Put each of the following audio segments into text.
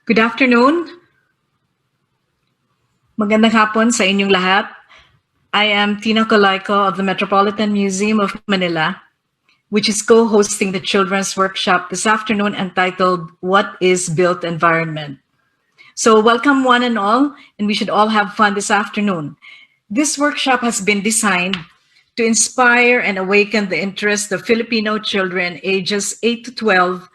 Good afternoon. Magandang hapon sa inyong lahat. I am Tina Colaiko of the Metropolitan Museum of Manila, which is co-hosting the children's workshop this afternoon entitled What is Built Environment? So welcome one and all, and we should all have fun this afternoon. This workshop has been designed to inspire and awaken the interest of Filipino children ages 8 to 12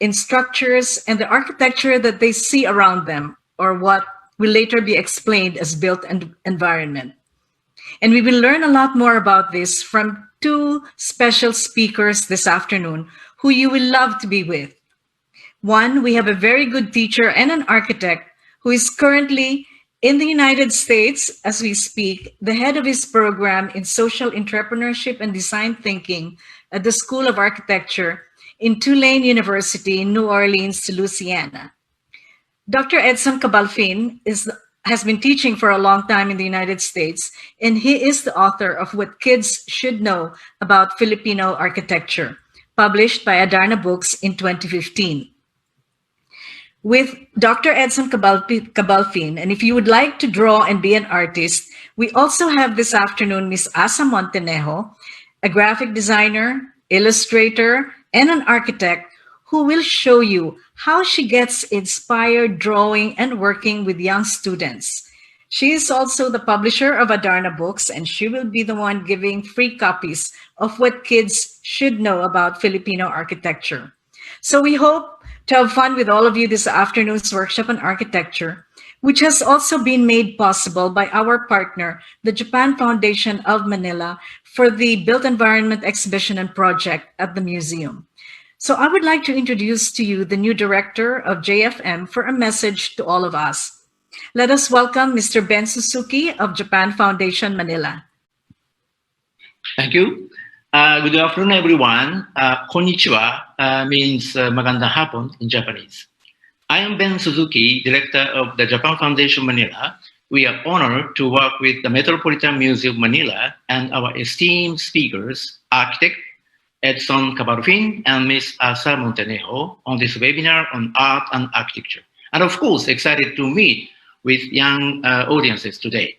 in structures and the architecture that they see around them, or what will later be explained as built environment. And we will learn a lot more about this from two special speakers this afternoon who you will love to be with. One, we have a very good teacher and an architect who is currently in the United States as we speak, the head of his program in social entrepreneurship and design thinking at the School of Architecture in Tulane University in New Orleans, Louisiana. Dr. Edson Cabalfin has been teaching for a long time in the United States, and he is the author of What Kids Should Know About Filipino Architecture, published by Adarna Books in 2015. With Dr. Edson Cabalfin, and if you would like to draw and be an artist, we also have this afternoon Ms. Asa Montenejo, a graphic designer, illustrator, and an architect who will show you how she gets inspired drawing and working with young students. She is also the publisher of Adarna Books, and she will be the one giving free copies of What Kids Should Know About Filipino Architecture. So we hope to have fun with all of you this afternoon's workshop on architecture, which has also been made possible by our partner, the Japan Foundation of Manila, for the Built Environment exhibition and project at the museum. So I would like to introduce to you the new director of JFM for a message to all of us. Let us welcome Mr. Ben Suzuki of Japan Foundation Manila. Thank you. Good afternoon, everyone. Konnichiwa means magandang hapon in Japanese. I am Ben Suzuki, director of the Japan Foundation Manila. We are honored to work with the Metropolitan Museum of Manila and our esteemed speakers, architect Edson Cabalfin and Ms. Asa Montenejo on this webinar on art and architecture. And of course, excited to meet with young audiences today.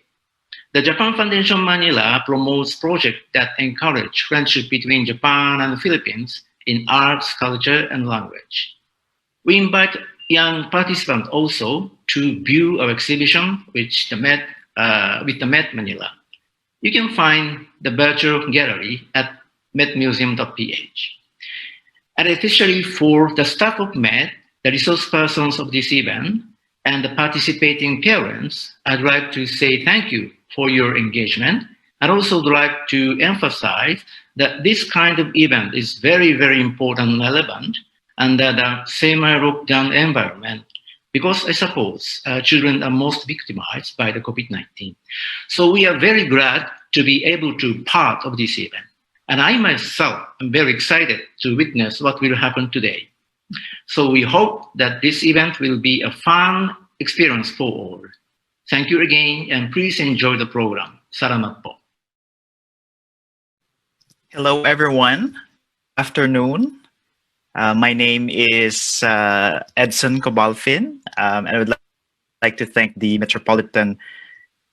The Japan Foundation Manila promotes projects that encourage friendship between Japan and the Philippines in arts, culture, and language. We invite young participants also to view our exhibition with the Met Manila. You can find the virtual gallery at metmuseum.ph. And especially for the staff of Met, the resource persons of this event, and the participating parents, I'd like to say thank you for your engagement. I'd also like to emphasize that this kind of event is very, very important and relevant under the semi-lockdown environment, because I suppose children are most victimized by the COVID-19. So we are very glad to be able to part of this event. And I myself am very excited to witness what will happen today. So we hope that this event will be a fun experience for all. Thank you again, and please enjoy the program. Salamat po. Hello, everyone. Afternoon. My name is Edson Cabalfin, and I would like to thank the Metropolitan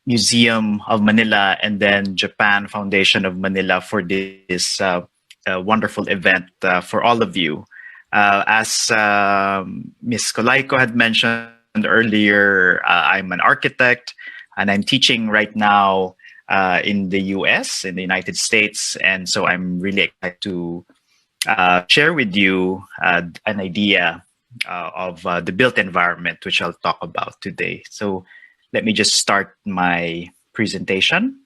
Museum of Manila and then Japan Foundation of Manila for this wonderful event for all of you. As Ms. Colaiko had mentioned earlier, I'm an architect and I'm teaching right now in the US, in the United States. And so I'm really excited to share with you an idea of the built environment, which I'll talk about today. So let me just start my presentation.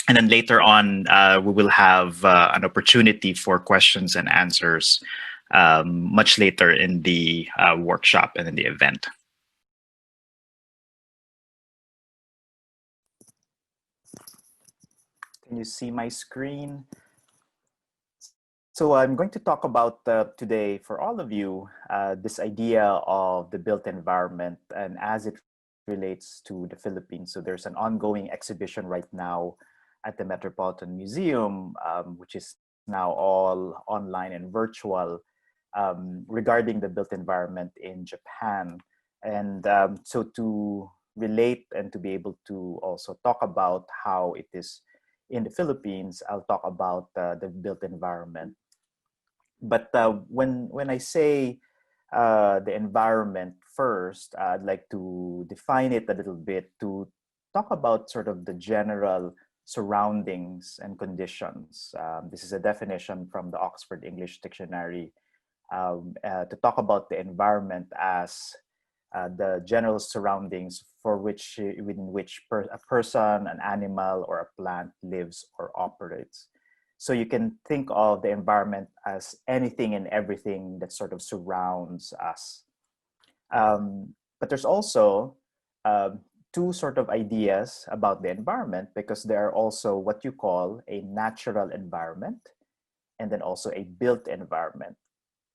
And then later on, we will have an opportunity for questions and answers much later in the workshop and in the event. Can you see my screen? So I'm going to talk about today for all of you this idea of the built environment and as it relates to the Philippines. So there's an ongoing exhibition right now at the Metropolitan Museum, which is now all online and virtual, regarding the built environment in Japan. And so to relate and to be able to also talk about how it is in the Philippines, I'll talk about the built environment. But when I say the environment first, I'd like to define it a little bit to talk about sort of the general surroundings and conditions. This is a definition from the Oxford English Dictionary, to talk about the environment as the general surroundings for which within which a person, an animal, or a plant lives or operates. So you can think of the environment as anything and everything that sort of surrounds us. But there's also um, two sort of ideas about the environment, because there are also what you call a natural environment and then also a built environment.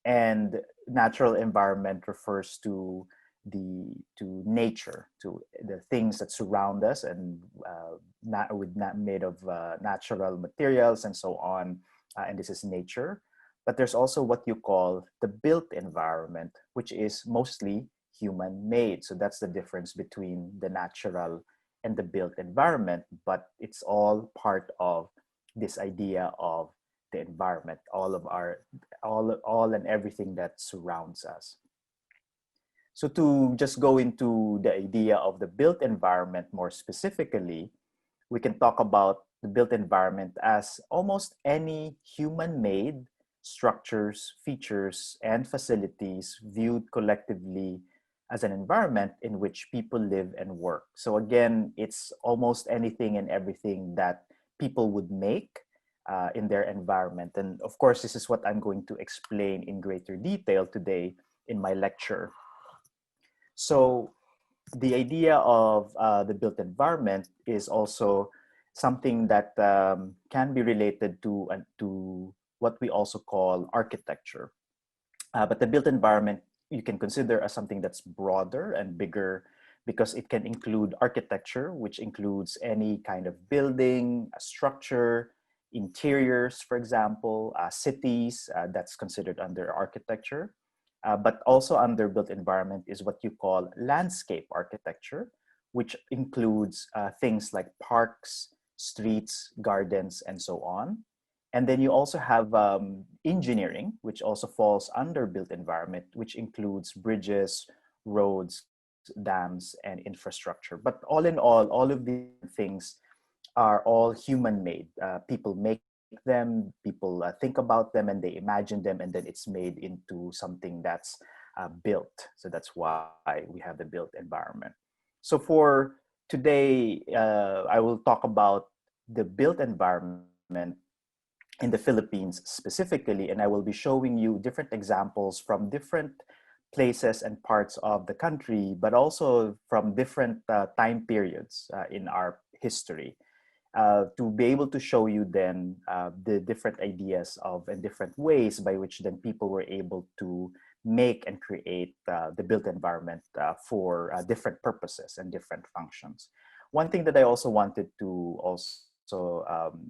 And natural environment refers to to nature, to the things that surround us, and not made of natural materials and so on, and this is nature. But there's also what you call the built environment, which is mostly human made. So that's the difference between the natural and the built environment, but it's all part of this idea of the environment, all of our all and everything that surrounds us. So to just go into the idea of the built environment more specifically, we can talk about the built environment as almost any human-made structures, features, and facilities viewed collectively as an environment in which people live and work. So again, it's almost anything and everything that people would make in their environment. And of course, this is what I'm going to explain in greater detail today in my lecture. So the idea of the built environment is also something that can be related to what we also call architecture. But the built environment you can consider as something that's broader and bigger, because it can include architecture, which includes any kind of building, a structure, interiors, for example, cities, that's considered under architecture. But also under built environment is what you call landscape architecture, which includes things like parks, streets, gardens, and so on. And then you also have engineering, which also falls under built environment, which includes bridges, roads, dams, and infrastructure. But all in all of these things are all human-made. People make them, people think about them, and they imagine them, and then it's made into something that's built. So that's why we have the built environment. So for today, I will talk about the built environment in the Philippines specifically, and I will be showing you different examples from different places and parts of the country, but also from different time periods in our history, to be able to show you then the different ideas of and different ways by which then people were able to make and create the built environment for different purposes and different functions. One thing that I also wanted to also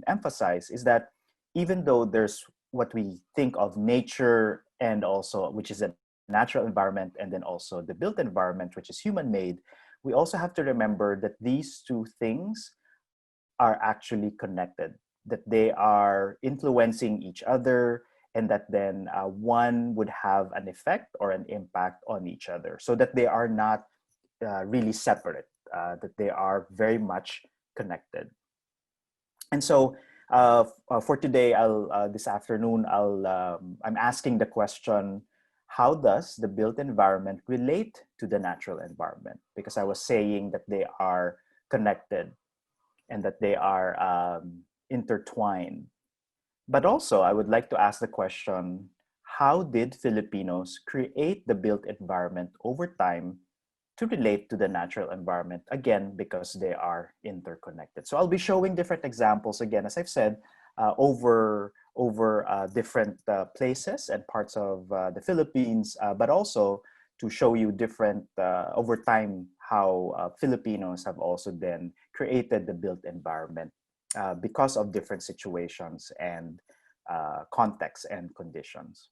emphasize is that even though there's what we think of nature, and also which is a natural environment, and then also the built environment, which is human made, we also have to remember that these two things are actually connected, that they are influencing each other, and that then one would have an effect or an impact on each other, so that they are not really separate, that they are very much connected. And so for today, this afternoon, I'm asking the question, how does the built environment relate to the natural environment? Because I was saying that they are connected and that they are intertwined. But also, I would like to ask the question, how did Filipinos create the built environment over time to relate to the natural environment? Again, because they are interconnected. So I'll be showing different examples, again, as I've said, over different places and parts of the Philippines, but also to show you different, over time, how Filipinos have also then created the built environment because of different situations and contexts and conditions.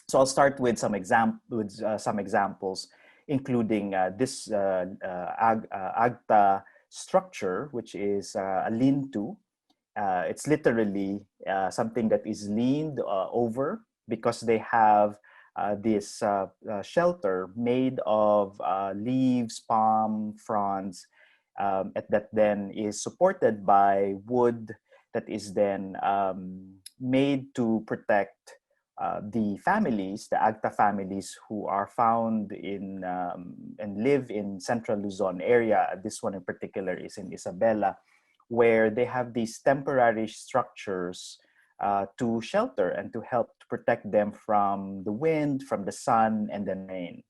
So I'll start with some examples. including this agta structure, which is a lean-to. It's literally something that is leaned over because they have this shelter made of leaves, palm fronds, that then is supported by wood that is then made to protect the families, the Agta families who are found in and live in Central Luzon area. This one in particular is in Isabela, where they have these temporary structures to shelter and to help to protect them from the wind, from the sun, and then rain.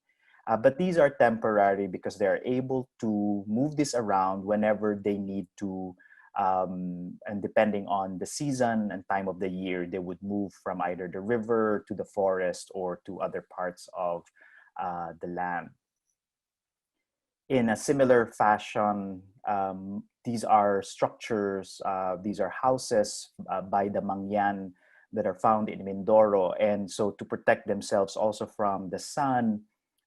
But these are temporary because they are able to move this around whenever they need to, and depending on the season and time of the year, they would move from either the river to the forest or to other parts of the land. In a similar fashion, these are structures, these are houses by the Mangyan that are found in Mindoro. And so to protect themselves also from the sun,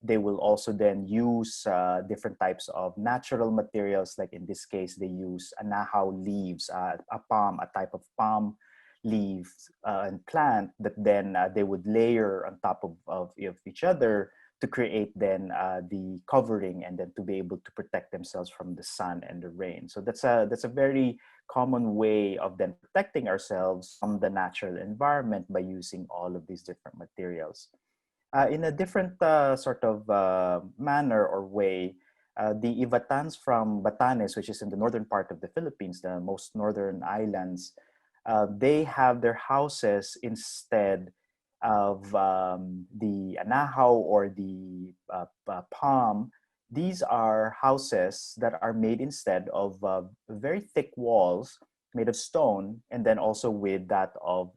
they will also then use different types of natural materials. Like in this case, they use anahaw leaves, a type of palm leaves and plant that then they would layer on top of each other to create then the covering and then to be able to protect themselves from the sun and the rain. So that's a very common way of then protecting ourselves from the natural environment by using all of these different materials. In a different sort of manner or way, the Ivatans from Batanes, which is in the northern part of the Philippines, the most northern islands, they have their houses instead of the anahaw or the palm. These are houses that are made instead of very thick walls made of stone, and then also with that of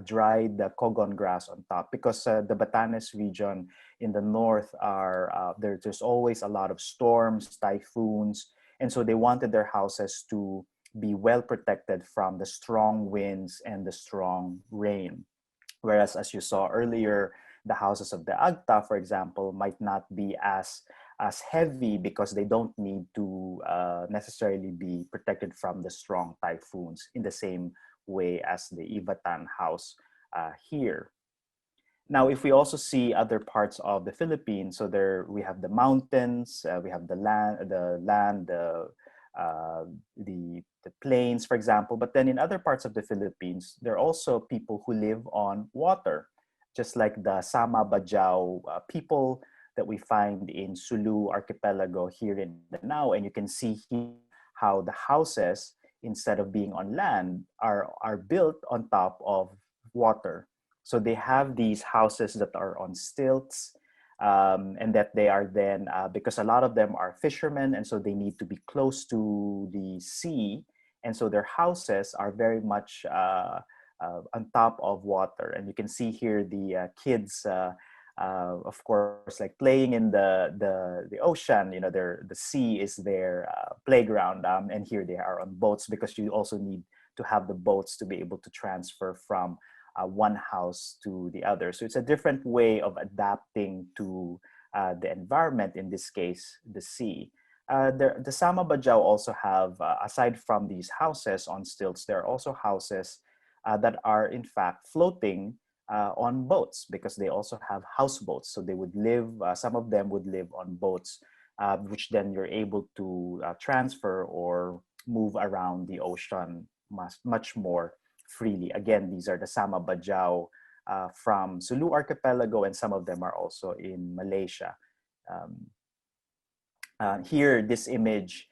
dried cogon grass on top, because the Batanes region in the north are there's always a lot of storms, typhoons, and so they wanted their houses to be well protected from the strong winds and the strong rain. Whereas, as you saw earlier, the houses of the Agta, for example, might not be as heavy because they don't need to necessarily be protected from the strong typhoons in the same way as the Ivatan house here. Now, if we also see other parts of the Philippines, so there we have the mountains, we have the land, the plains, for example. But then in other parts of the Philippines, there are also people who live on water, just like the Sama Bajau people that we find in Sulu archipelago here in Maranao. And you can see here how the houses, instead of being on land, are built on top of water. So they have these houses that are on stilts, and that they are then, because a lot of them are fishermen, and so they need to be close to the sea. And so their houses are very much on top of water. And you can see here the kids, of course, like playing in the ocean. You know, the sea is their playground, and here they are on boats, because you also need to have the boats to be able to transfer from one house to the other. So it's a different way of adapting to the environment, in this case, the sea. The Sama Bajau also have, aside from these houses on stilts, there are also houses that are in fact floating on boats, because they also have houseboats. So they would live, some of them would live on boats, which then you're able to transfer or move around the ocean much more freely. Again, these are the Sama Bajau from Sulu archipelago, and some of them are also in Malaysia. Here, this image,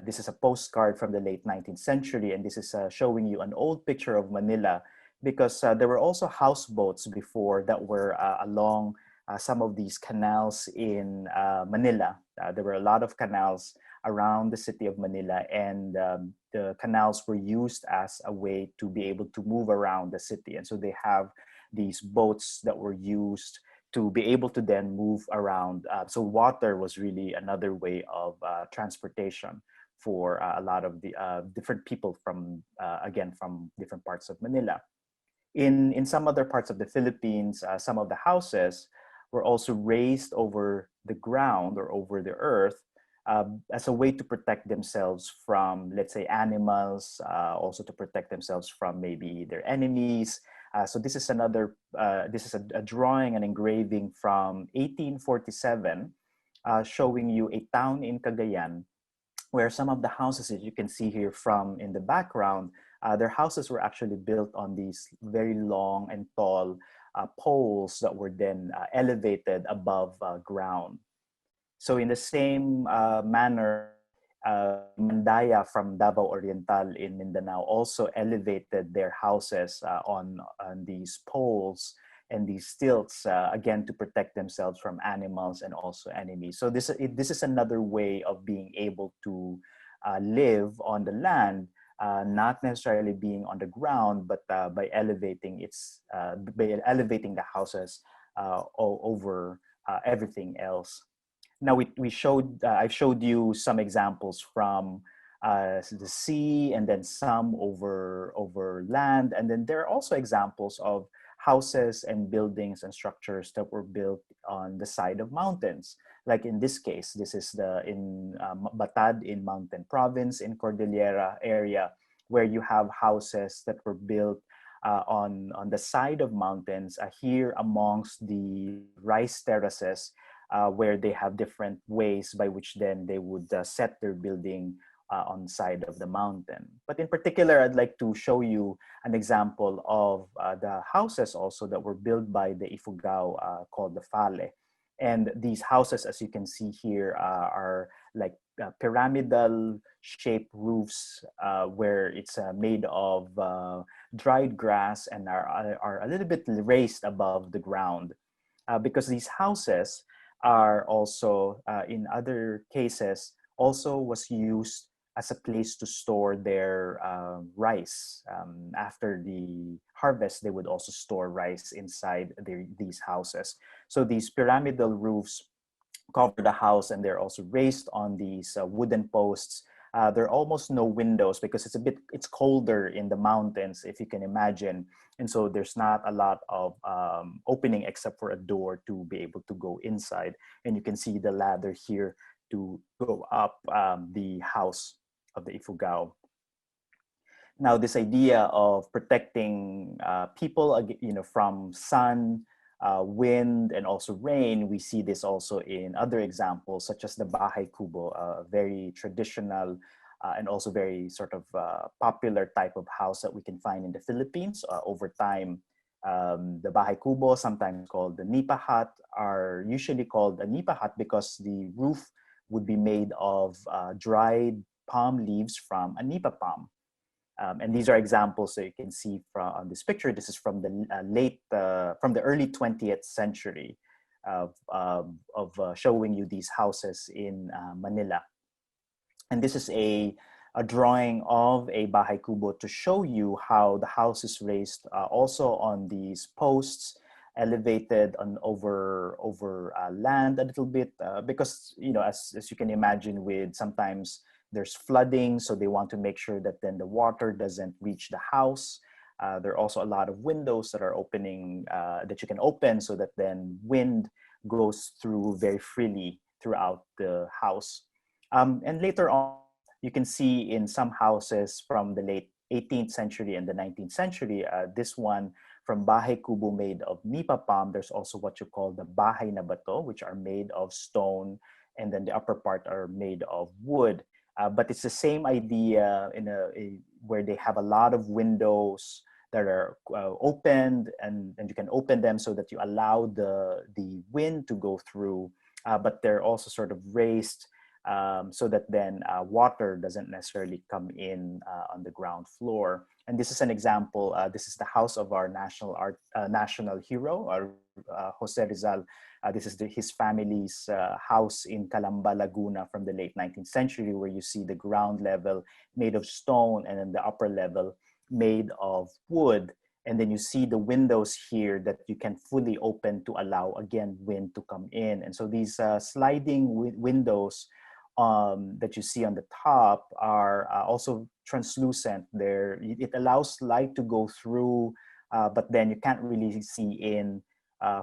this is a postcard from the late 19th century, and this is showing you an old picture of Manila, because there were also houseboats before that were along some of these canals in Manila. There were a lot of canals around the city of Manila, and the canals were used as a way to be able to move around the city. And so they have these boats that were used to be able to then move around. So water was really another way of transportation for a lot of the different people from, again, from different parts of Manila. In some other parts of the Philippines, some of the houses were also raised over the ground or over the earth as a way to protect themselves from, let's say, animals, also to protect themselves from maybe their enemies. So this is a drawing, an engraving from 1847, showing you a town in Cagayan, where some of the houses that you can see here from in the background, their houses were actually built on these very long and tall poles that were then elevated above ground. So in the same manner, Mandaya from Davao Oriental in Mindanao also elevated their houses on these poles and these stilts, again, to protect themselves from animals and also enemies. So this is another way of being able to live on the land, not necessarily being on the ground, but by elevating the houses over everything else. Now I've showed you some examples from the sea, and then some over land, and then there are also examples of houses and buildings and structures that were built on the side of mountains. Like in this case, this is in Batad in Mountain Province in Cordillera area, where you have houses that were built on the side of mountains, here amongst the rice terraces, where they have different ways by which then they would set their building on the side of the mountain. But in particular, I'd like to show you an example of the houses also that were built by the Ifugao, called the Fale. And these houses, as you can see here, are like pyramidal shaped roofs, where it's made of dried grass and are a little bit raised above the ground. Because these houses are also, in other cases, also was used as a place to store their rice. After the harvest, they would also store rice inside these houses. So these pyramidal roofs cover the house, and they're also raised on these wooden posts. There are almost no windows because it's colder in the mountains, if you can imagine. And so there's not a lot of opening except for a door to be able to go inside. And you can see the ladder here to go up the house of the Ifugao. Now, this idea of protecting people, from sun, wind, and also rain, we see this also in other examples, such as the Bahay Kubo, a very traditional and also very sort of popular type of house that we can find in the Philippines. Over time, the Bahay Kubo, sometimes called the Nipa hut, are usually called a Nipa hut because the roof would be made of dried palm leaves from a Nipa palm. And these are examples that you can see on this picture. This is from from the early 20th century of showing you these houses in Manila. And this is a drawing of a Bahay Kubo to show you how the house is raised also on these posts, elevated over land a little bit, because as you can imagine, with sometimes there's flooding, so they want to make sure that then the water doesn't reach the house. There are also a lot of windows that are opening, that you can open, so that then wind goes through very freely throughout the house. And later on, you can see in some houses from the late 18th century and the 19th century, this one from Bahay Kubo made of Nipa palm, there's also what you call the Bahay na Bato, which are made of stone, and then the upper part are made of wood. But it's the same idea where they have a lot of windows that are opened, and you can open them so that you allow the wind to go through, but they're also sort of raised so that then water doesn't necessarily come in on the ground floor. And this is an example. This is the house of our national hero, Jose Rizal. This is his family's house in Calamba, Laguna from the late 19th century, where you see the ground level made of stone and then the upper level made of wood. And then you see the windows here that you can fully open to allow, again, wind to come in. And so these sliding windows that you see on the top are also translucent. It allows light to go through, but then you can't really see in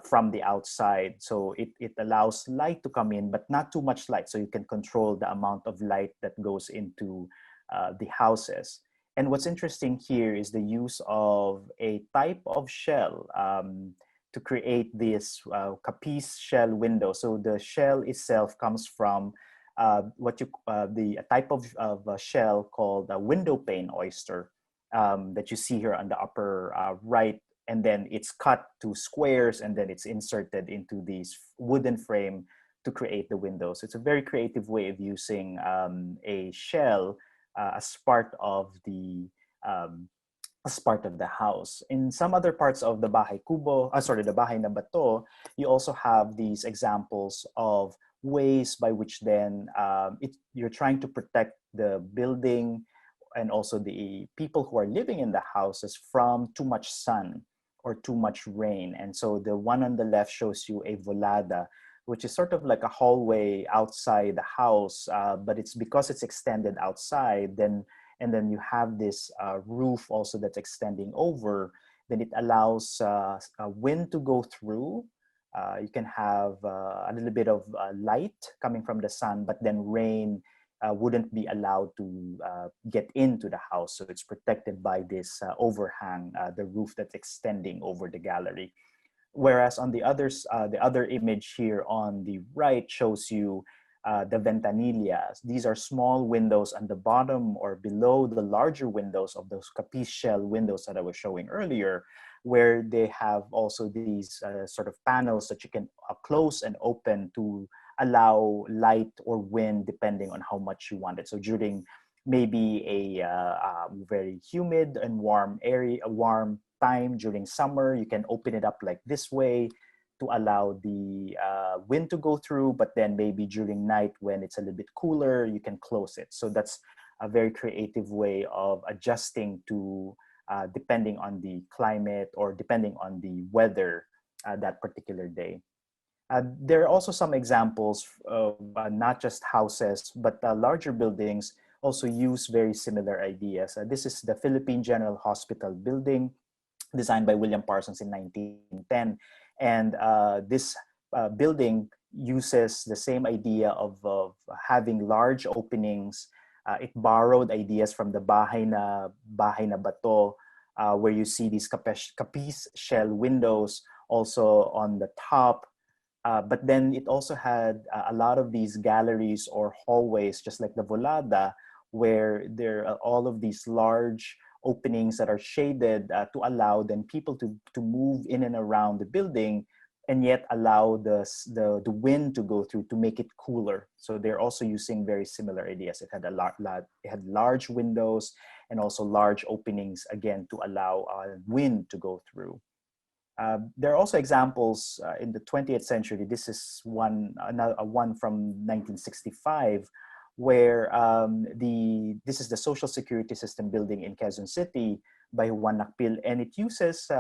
from the outside. So it allows light to come in, but not too much light. So you can control the amount of light that goes into the houses. And what's interesting here is the use of a type of shell to create this capiz shell window. So the shell itself comes from the type of shell called a window pane oyster that you see here on the upper right, and then it's cut to squares and then it's inserted into this wooden frame to create the windows. It's a very creative way of using a shell as part of the house. In some other parts of the Bahay Kubo, the Bahay na Bato, you also have these examples of ways by which then you're trying to protect the building and also the people who are living in the houses from too much sun or too much rain. And so the one on the left shows you a volada, which is sort of like a hallway outside the house, but it's because it's extended outside, and then you have this roof also that's extending over, then it allows wind to go through. You can have a little bit of light coming from the sun, but then rain wouldn't be allowed to get into the house. So it's protected by this overhang, the roof that's extending over the gallery. Whereas on the other image here on the right shows you the ventanillas. These are small windows on the bottom or below the larger windows of those capiz shell windows that I was showing earlier, where they have also these sort of panels that you can close and open to allow light or wind depending on how much you want it. So during maybe a very humid and warm area, a warm time during summer, you can open it up like this way to allow the wind to go through, but then maybe during night when it's a little bit cooler, you can close it. So that's a very creative way of adjusting to depending on the climate or depending on the weather that particular day. There are also some examples of not just houses, but larger buildings also use very similar ideas. This is the Philippine General Hospital building designed by William Parsons in 1910. And this building uses the same idea of having large openings. It borrowed ideas from the Bahay na Bato, where you see these capiz shell windows also on the top. But then it also had a lot of these galleries or hallways, just like the volada, where there are all of these large openings that are shaded to allow then people to move in and around the building, and yet allow the wind to go through to make it cooler. So they're also using very similar ideas. It had it had large windows and also large openings, again, to allow wind to go through. There are also examples in the 20th century. This is one from 1965, where this is the Social Security System building in Quezon City by Juan Nakpil, and it uses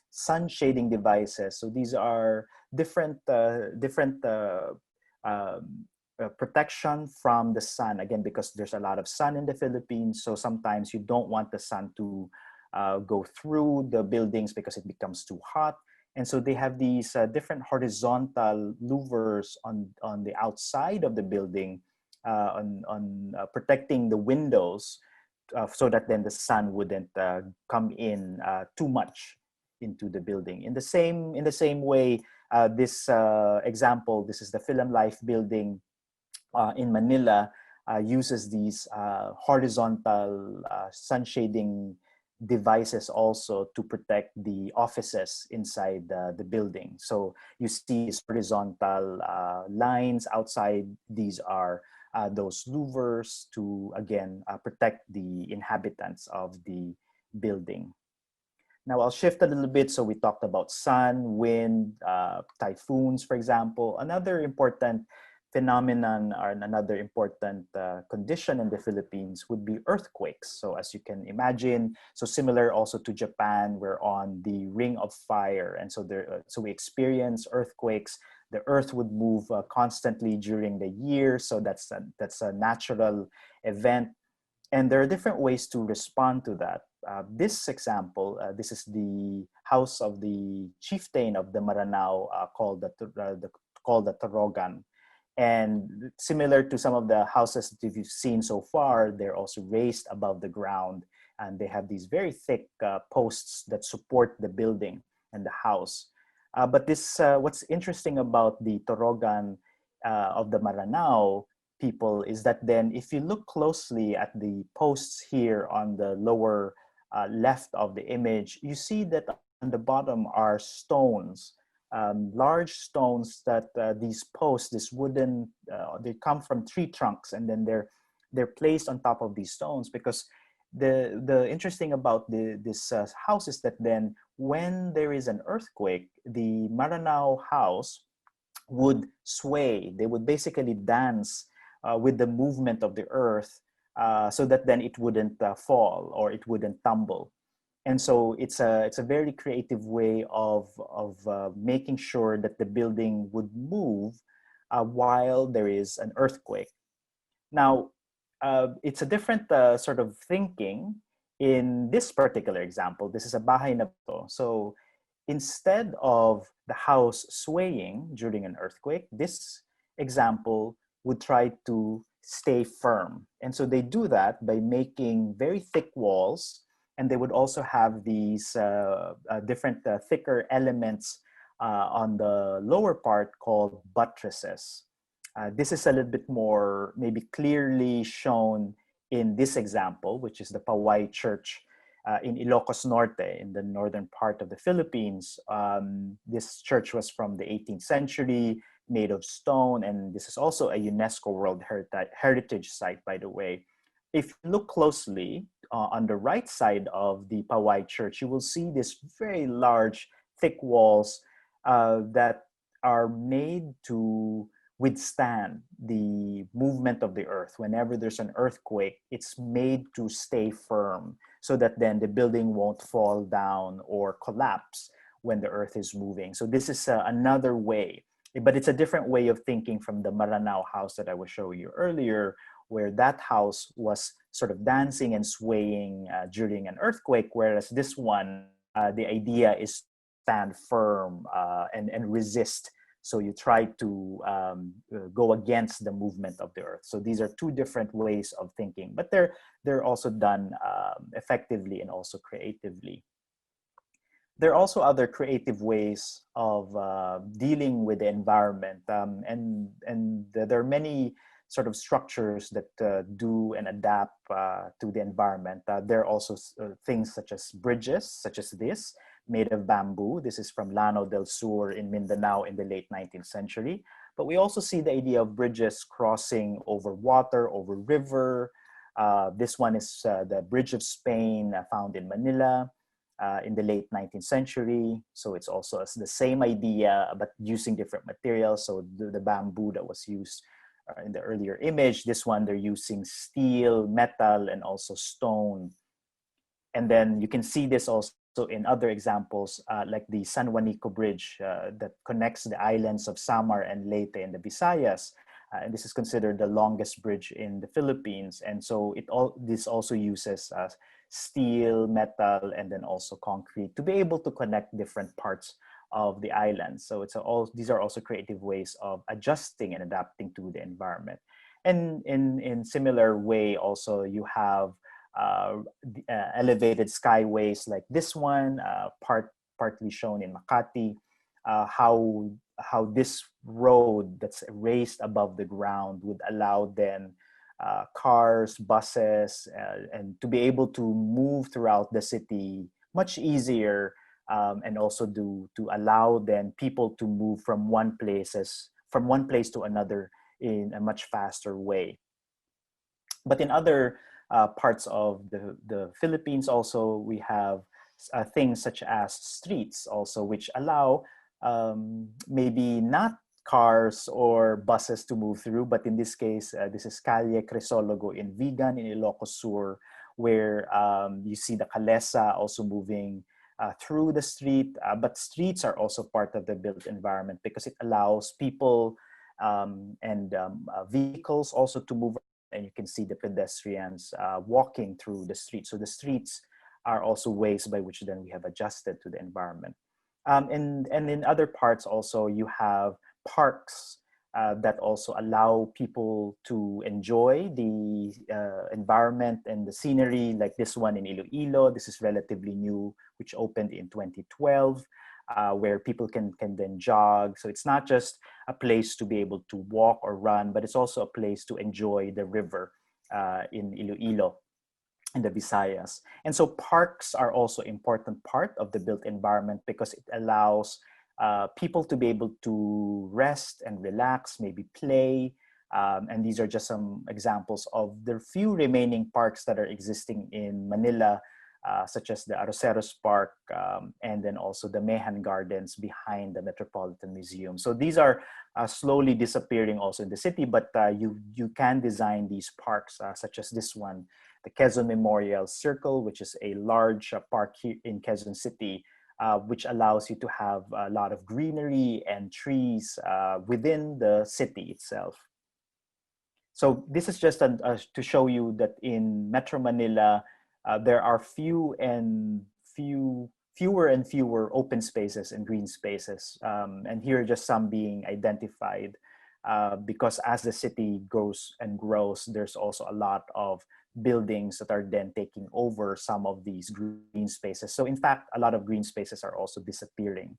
sun shading devices. So these are different protection from the sun, again, because there's a lot of sun in the Philippines. So sometimes you don't want the sun to go through the buildings because it becomes too hot. And so they have these different horizontal louvers on the outside of the building on protecting the windows so that then the sun wouldn't come in too much into the building. In the same way, this example, this is the Film Life building in Manila, uses these horizontal sun shading devices also to protect the offices inside the building. So you see these horizontal lines outside. These are those louvers to, again, protect the inhabitants of the building. Now I'll shift a little bit. So we talked about sun, wind, typhoons, for example. Another important phenomenon or another important condition in the Philippines would be earthquakes. So as you can imagine, so similar also to Japan, we're on the ring of fire. And so so we experience earthquakes. The earth would move constantly during the year. So that's a natural event. And there are different ways to respond to that. This example, this is the house of the chieftain of the Maranao called the Torogan. And similar to some of the houses that you've seen so far, they're also raised above the ground, and they have these very thick posts that support the building and the house. But what's interesting about the Torogan of the Maranao people is that then if you look closely at the posts here on the lower left of the image, you see that on the bottom are stones, large stones that these posts, this wooden, they come from tree trunks, and then they're placed on top of these stones, because the interesting about this house is that then when there is an earthquake, the Maranao house would sway. They would basically dance with the movement of the earth, so that then it wouldn't fall or it wouldn't tumble. And so it's a very creative way of making sure that the building would move while there is an earthquake. Now, it's a different sort of thinking in this particular example. This is a bahay na bato. So instead of the house swaying during an earthquake, this example would try to stay firm. And so they do that by making very thick walls, and they would also have these different thicker elements on the lower part called buttresses. This is a little bit more maybe clearly shown in this example, which is the Paway Church in Ilocos Norte, in the northern part of the Philippines. This church was from the 18th century, made of stone, and this is also a UNESCO World Heritage Site, by the way. If you look closely on the right side of the Paway Church, you will see this very large, thick walls that are made to withstand the movement of the earth. Whenever there's an earthquake, it's made to stay firm so that then the building won't fall down or collapse when the earth is moving. So this is another way, but it's a different way of thinking from the Maranao house that I was showing you earlier, where that house was sort of dancing and swaying during an earthquake, whereas this one, the idea is to stand firm and resist. So you try to go against the movement of the earth. So these are two different ways of thinking, but they're also done effectively and also creatively. There are also other creative ways of dealing with the environment, and there are many sort of structures that do and adapt to the environment. There are also things such as bridges, such as this, made of bamboo. This is from Lanao del Sur in Mindanao in the late 19th century. But we also see the idea of bridges crossing over water, over river. This one is the Bridge of Spain found in Manila in the late 19th century. So it's also the same idea, but using different materials. So the bamboo that was used in the earlier image, this one they're using steel, metal, and also stone. And then you can see this also in other examples, like the Juanico Bridge that connects the islands of Samar and Leyte in the Visayas. And this is considered the longest bridge in the Philippines. And so this also uses steel, metal, and then also concrete to be able to connect different parts of the island. So these are also creative ways of adjusting and adapting to the environment. And in similar way, also you have elevated skyways like this one, partly shown in Makati, how this road that's raised above the ground would allow then cars, buses, and to be able to move throughout the city much easier, and also to allow then people to move from one place to another in a much faster way. But in other parts of the Philippines also, we have things such as streets also, which allow maybe not cars or buses to move through, but in this case, this is Calle Crisologo in Vigan in Ilocos Sur, where you see the Calesa also moving through the street. But streets are also part of the built environment because it allows people and vehicles also to move and you can see the pedestrians walking through the streets. So the streets are also ways by which then we have adjusted to the environment. And in other parts also, you have parks that also allow people to enjoy the environment and the scenery, like this one in Iloilo. This is relatively new, which opened in 2012, where people can then jog. So it's not just a place to be able to walk or run, but it's also a place to enjoy the river in Iloilo in the Visayas. And so parks are also important part of the built environment because it allows people to be able to rest and relax, maybe play. And these are just some examples of the few remaining parks that are existing in Manila, such as the Arroceros Park, and then also the Mehan Gardens behind the Metropolitan Museum. So these are slowly disappearing also in the city, but you can design these parks, such as this one, the Quezon Memorial Circle, which is a large park here in Quezon City, which allows you to have a lot of greenery and trees within the city itself. So this is just to show you that in Metro Manila, there are fewer and fewer open spaces and green spaces. And here are just some being identified because as the city grows and grows, there's also a lot of buildings that are then taking over some of these green spaces. So in fact, a lot of green spaces are also disappearing.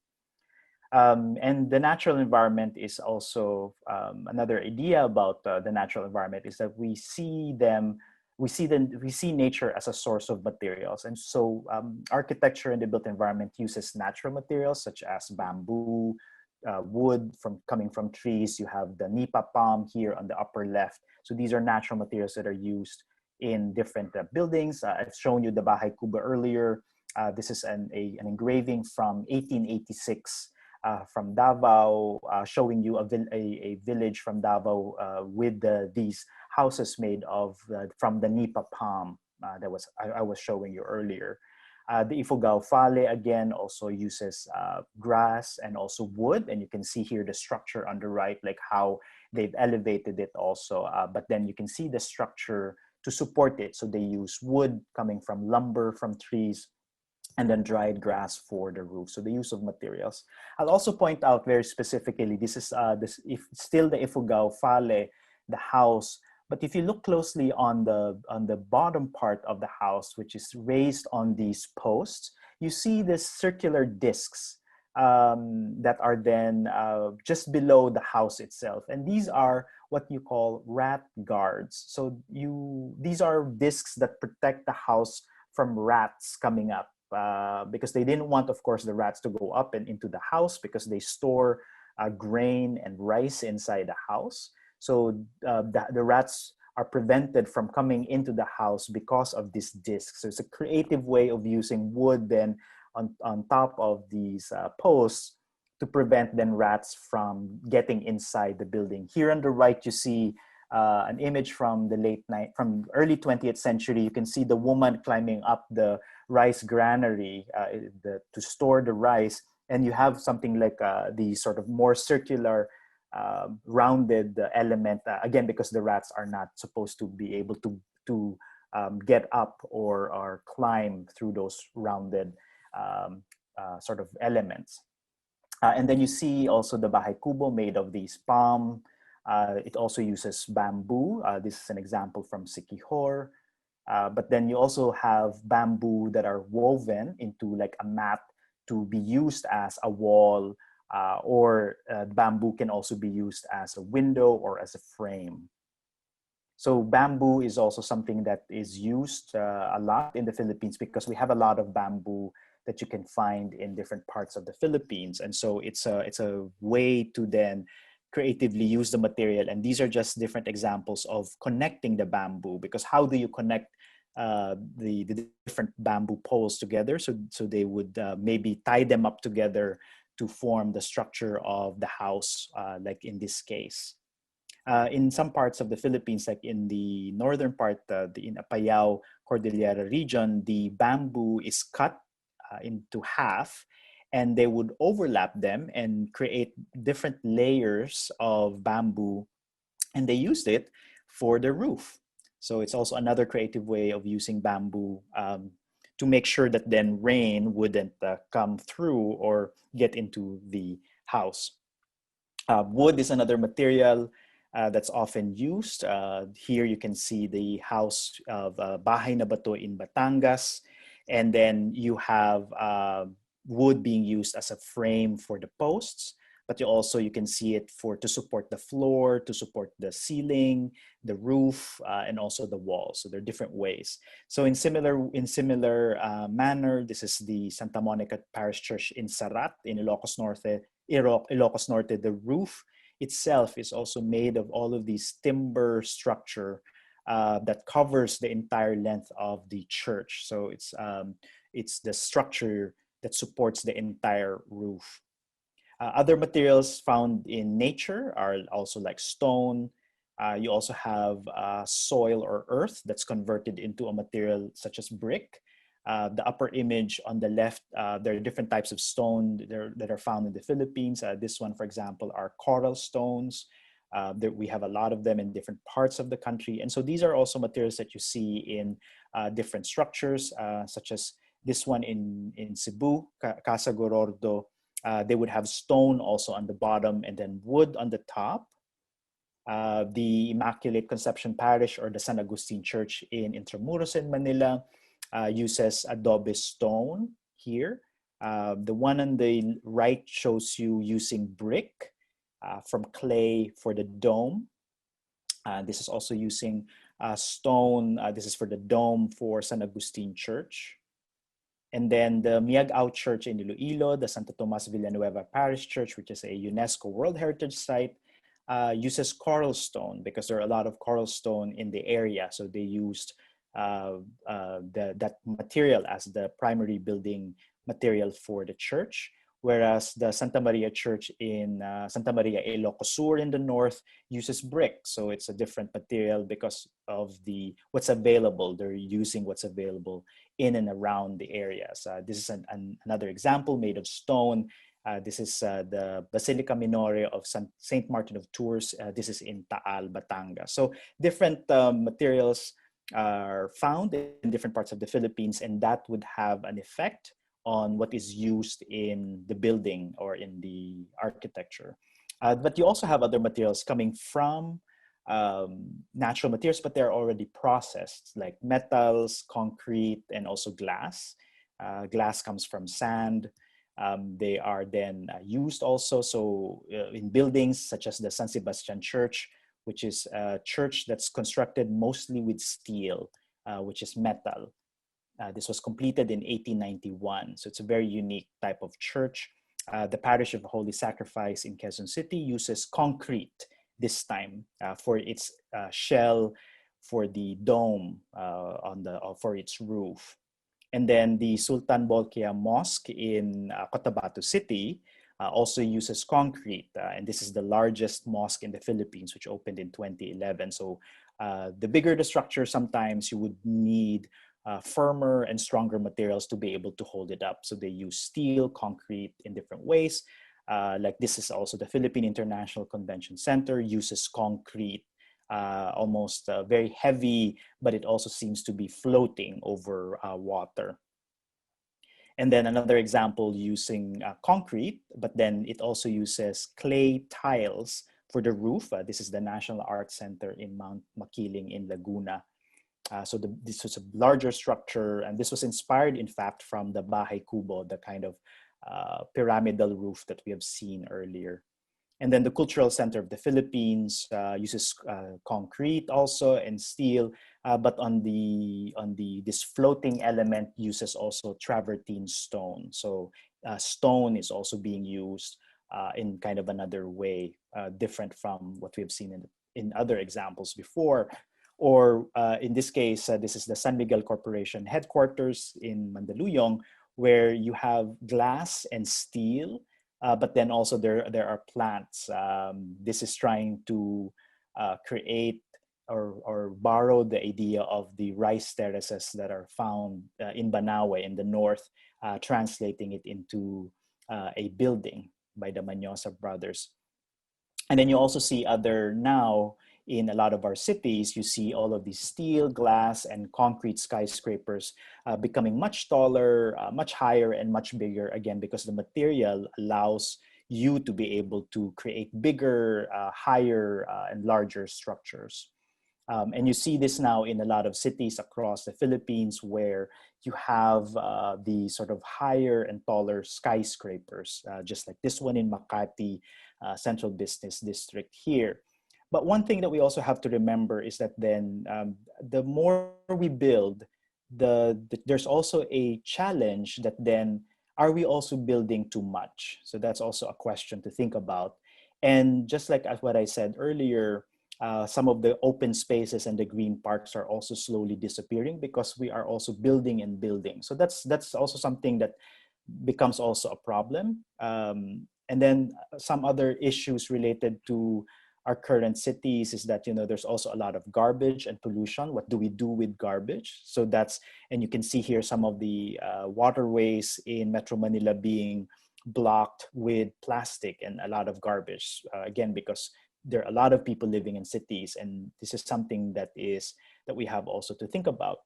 And the natural environment is also another idea about the natural environment is that we see nature as a source of materials. And so architecture in the built environment uses natural materials such as bamboo, wood coming from trees. You have the nipa palm here on the upper left. So these are natural materials that are used in different buildings. I've shown you the Bahay Kubo earlier. This is an engraving from 1886 from Davao, showing you a village from Davao with these houses made of from the nipa palm that I was showing you earlier. The Ifugao Fale again also uses grass and also wood, and you can see here the structure on the right, like how they've elevated it also. But then you can see the structure to support it. So they use wood coming from lumber from trees, and then dried grass for the roof. So the use of materials. I'll also point out very specifically, this is still the Ifugao Fale, the house. But if you look closely on the bottom part of the house, which is raised on these posts, you see these circular discs that are then just below the house itself. And these are what you call rat guards. So these are discs that protect the house from rats coming up. Because they didn't want, of course, the rats to go up and into the house because they store grain and rice inside the house. So the rats are prevented from coming into the house because of this disc. So it's a creative way of using wood then on top of these posts to prevent then rats from getting inside the building. Here on the right, you see an image from from early 20th century. You can see the woman climbing up the rice granary to store the rice, and you have something like the sort of more circular rounded element again because the rats are not supposed to be able to get up or climb through those rounded sort of elements. And then you see also the Bahay Kubo made of these palm. It also uses bamboo. This is an example from Siquijor. But then you also have bamboo that are woven into like a mat to be used as a wall, or bamboo can also be used as a window or as a frame. So bamboo is also something that is used a lot in the Philippines because we have a lot of bamboo that you can find in different parts of the Philippines. And so it's a way to then creatively use the material. And these are just different examples of connecting the bamboo, because how do you connect the different bamboo poles together? So they would maybe tie them up together to form the structure of the house, like in this case. In some parts of the Philippines, like in the northern part, in Apayao Cordillera region, the bamboo is cut into half, and they would overlap them and create different layers of bamboo, and they used it for the roof. So it's also another creative way of using bamboo to make sure that then rain wouldn't come through or get into the house. Wood is another material that's often used. Here you can see the house of Bahay na Bato in Batangas. And then you have wood being used as a frame for the posts, but you can see it to support the floor, to support the ceiling, the roof, and also the walls. So there are different ways. So in similar manner, this is the Santa Monica Parish Church in Sarat in Ilocos Norte. Ilocos Norte, the roof itself is also made of all of these timber structure that covers the entire length of the church. So it's the structure that supports the entire roof. Other materials found in nature are also like stone. You also have soil or earth that's converted into a material such as brick. The upper image on the left, there are different types of stone that are found in the Philippines. This one, for example, are coral stones. We have a lot of them in different parts of the country. And so these are also materials that you see in different structures, such as this one in Cebu, Casa Gorordo. They would have stone also on the bottom and then wood on the top. The Immaculate Conception Parish or the San Agustin Church in Intramuros in Manila uses adobe stone here. The one on the right shows you using brick from clay for the dome. This is also using stone. This is for the dome for San Agustin Church. And then the Miagao Church in Iloilo, the Santo Tomas Villanueva Parish Church, which is a UNESCO World Heritage Site, uses coral stone because there are a lot of coral stone in the area. So they used that material as the primary building material for the church. Whereas the Santa Maria Church in Santa Maria Ilocos Sur in the north uses brick. So it's a different material because of what's available. They're using what's available in and around the areas. This is another example made of stone. This is the Basilica Minore of Saint Martin of Tours. This is in Taal, Batangas. So different materials are found in different parts of the Philippines, and that would have an effect on what is used in the building or in the architecture. But you also have other materials coming from natural materials, but they're already processed, like metals, concrete, and also glass. Glass comes from sand. They are then used also in buildings such as the San Sebastian Church, which is a church that's constructed mostly with steel, which is metal. This was completed in 1891, so it's a very unique type of church. The Parish of Holy Sacrifice in Quezon City uses concrete this time for its shell, for the dome for its roof. And then the Sultan Bolkiah Mosque in Cotabato City also uses concrete, and this is the largest mosque in the Philippines, which opened in 2011. So the bigger the structure, sometimes you would need firmer and stronger materials to be able to hold it up. So they use steel, concrete in different ways. Like this is also the Philippine International Convention Center uses concrete, almost very heavy, but it also seems to be floating over water. And then another example using concrete, but then it also uses clay tiles for the roof. This is the National Arts Center in Mount Makiling in Laguna. So this was a larger structure, and this was inspired, in fact, from the Bahay Kubo, the kind of pyramidal roof that we have seen earlier. And then the Cultural Center of the Philippines uses concrete also and steel, but on this floating element uses also travertine stone. So stone is also being used in kind of another way, different from what we have seen in other examples before. Or in this case, this is the San Miguel Corporation headquarters in Mandaluyong, where you have glass and steel, but then also there are plants. This is trying to create or borrow the idea of the rice terraces that are found in Banawe in the north, translating it into a building by the Manyosa brothers. And then you also see in a lot of our cities, you see all of these steel, glass, and concrete skyscrapers becoming much taller, much higher, and much bigger, again, because the material allows you to be able to create bigger, higher, and larger structures. And you see this now in a lot of cities across the Philippines where you have the sort of higher and taller skyscrapers, just like this one in Makati Central Business District here. But one thing that we also have to remember is that then the more we build, there's also a challenge that then, are we also building too much? So that's also a question to think about. And just like what I said earlier, some of the open spaces and the green parks are also slowly disappearing because we are also building and building. So that's also something that becomes also a problem. And then some other issues related to our current cities is that, there's also a lot of garbage and pollution. What do we do with garbage? So and you can see here some of the waterways in Metro Manila being blocked with plastic and a lot of garbage, again, because there are a lot of people living in cities, and this is something that we have also to think about.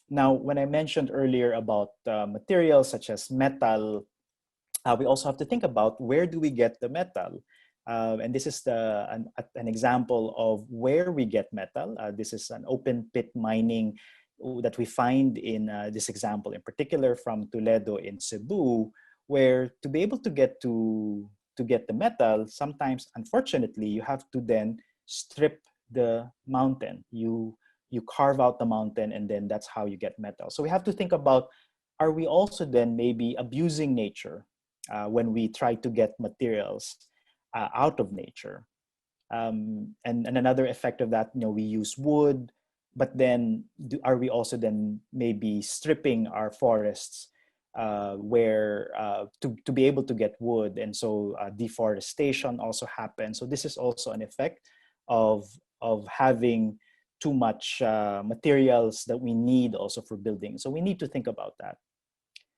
Now, when I mentioned earlier about materials such as metal, we also have to think about, where do we get the metal? And this is an example of where we get metal. This is an open pit mining that we find in this example, in particular from Toledo in Cebu, where to be able to get the metal, sometimes, unfortunately, you have to then strip the mountain. You carve out the mountain, and then that's how you get metal. So we have to think about, are we also then maybe abusing nature when we try to get materials out of nature? And another effect of that, we use wood, but then are we also then maybe stripping our forests where to be able to get wood, and so deforestation also happens. So this is also an effect of having too much materials that we need also for building. So we need to think about that.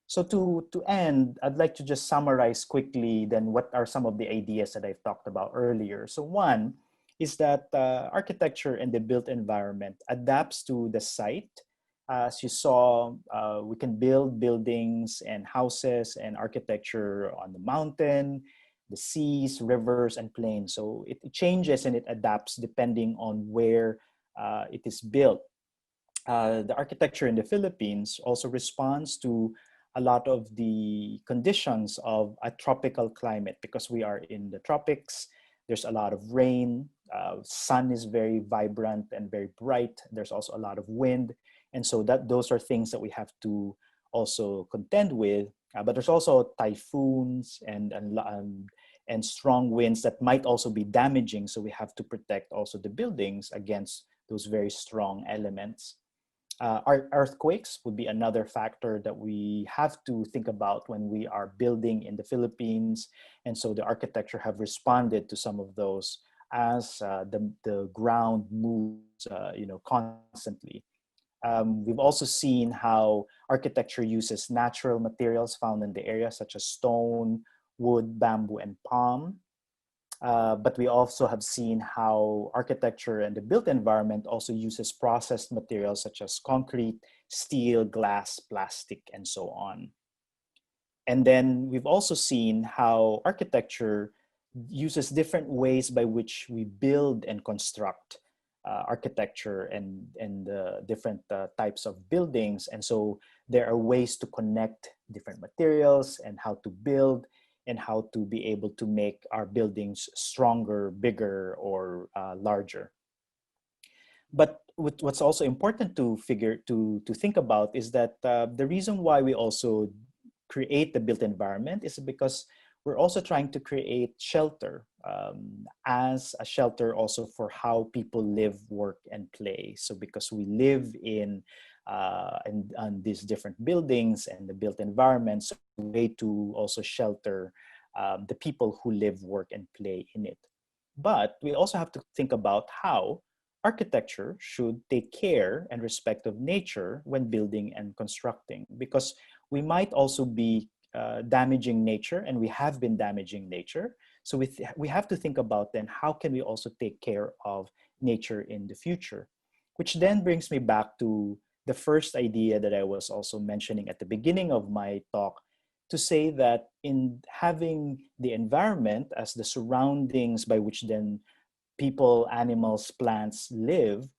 So to end, I'd like to just summarize quickly then what are some of the ideas that I've talked about earlier. So one is that architecture and the built environment adapts to the site. As you saw, we can build buildings and houses and architecture on the mountain, the seas, rivers, and plains. So it changes and it adapts depending on where it is built. The architecture in the Philippines also responds to a lot of the conditions of a tropical climate, because we are in the tropics. There's a lot of rain, sun is very vibrant and very bright. There's also a lot of wind. And so those are things that we have to also contend with. But there's also typhoons and strong winds that might also be damaging. So we have to protect also the buildings against those very strong elements. Earthquakes would be another factor that we have to think about when we are building in the Philippines. And so the architecture have responded to some of those as the ground moves constantly. We've also seen how architecture uses natural materials found in the area, such as stone, wood, bamboo, and palm. But we also have seen how architecture and the built environment also uses processed materials such as concrete, steel, glass, plastic, and so on. And then we've also seen how architecture uses different ways by which we build and construct architecture and different types of buildings. And so there are ways to connect different materials and how to build and how to be able to make our buildings stronger, bigger, or larger. But what's also important to think about is that the reason why we also create the built environment is because we're also trying to create shelter as a shelter also for how people live, work, and play. So because we live in these different buildings and the built environments, a way to also shelter the people who live, work, and play in it. But we also have to think about how architecture should take care and respect of nature when building and constructing, because we might also be damaging nature, and we have been damaging nature. So we have to think about then how can we also take care of nature in the future, which then brings me back to the first idea that I was also mentioning at the beginning of my talk, to say that in having the environment as the surroundings by which then people, animals, plants live,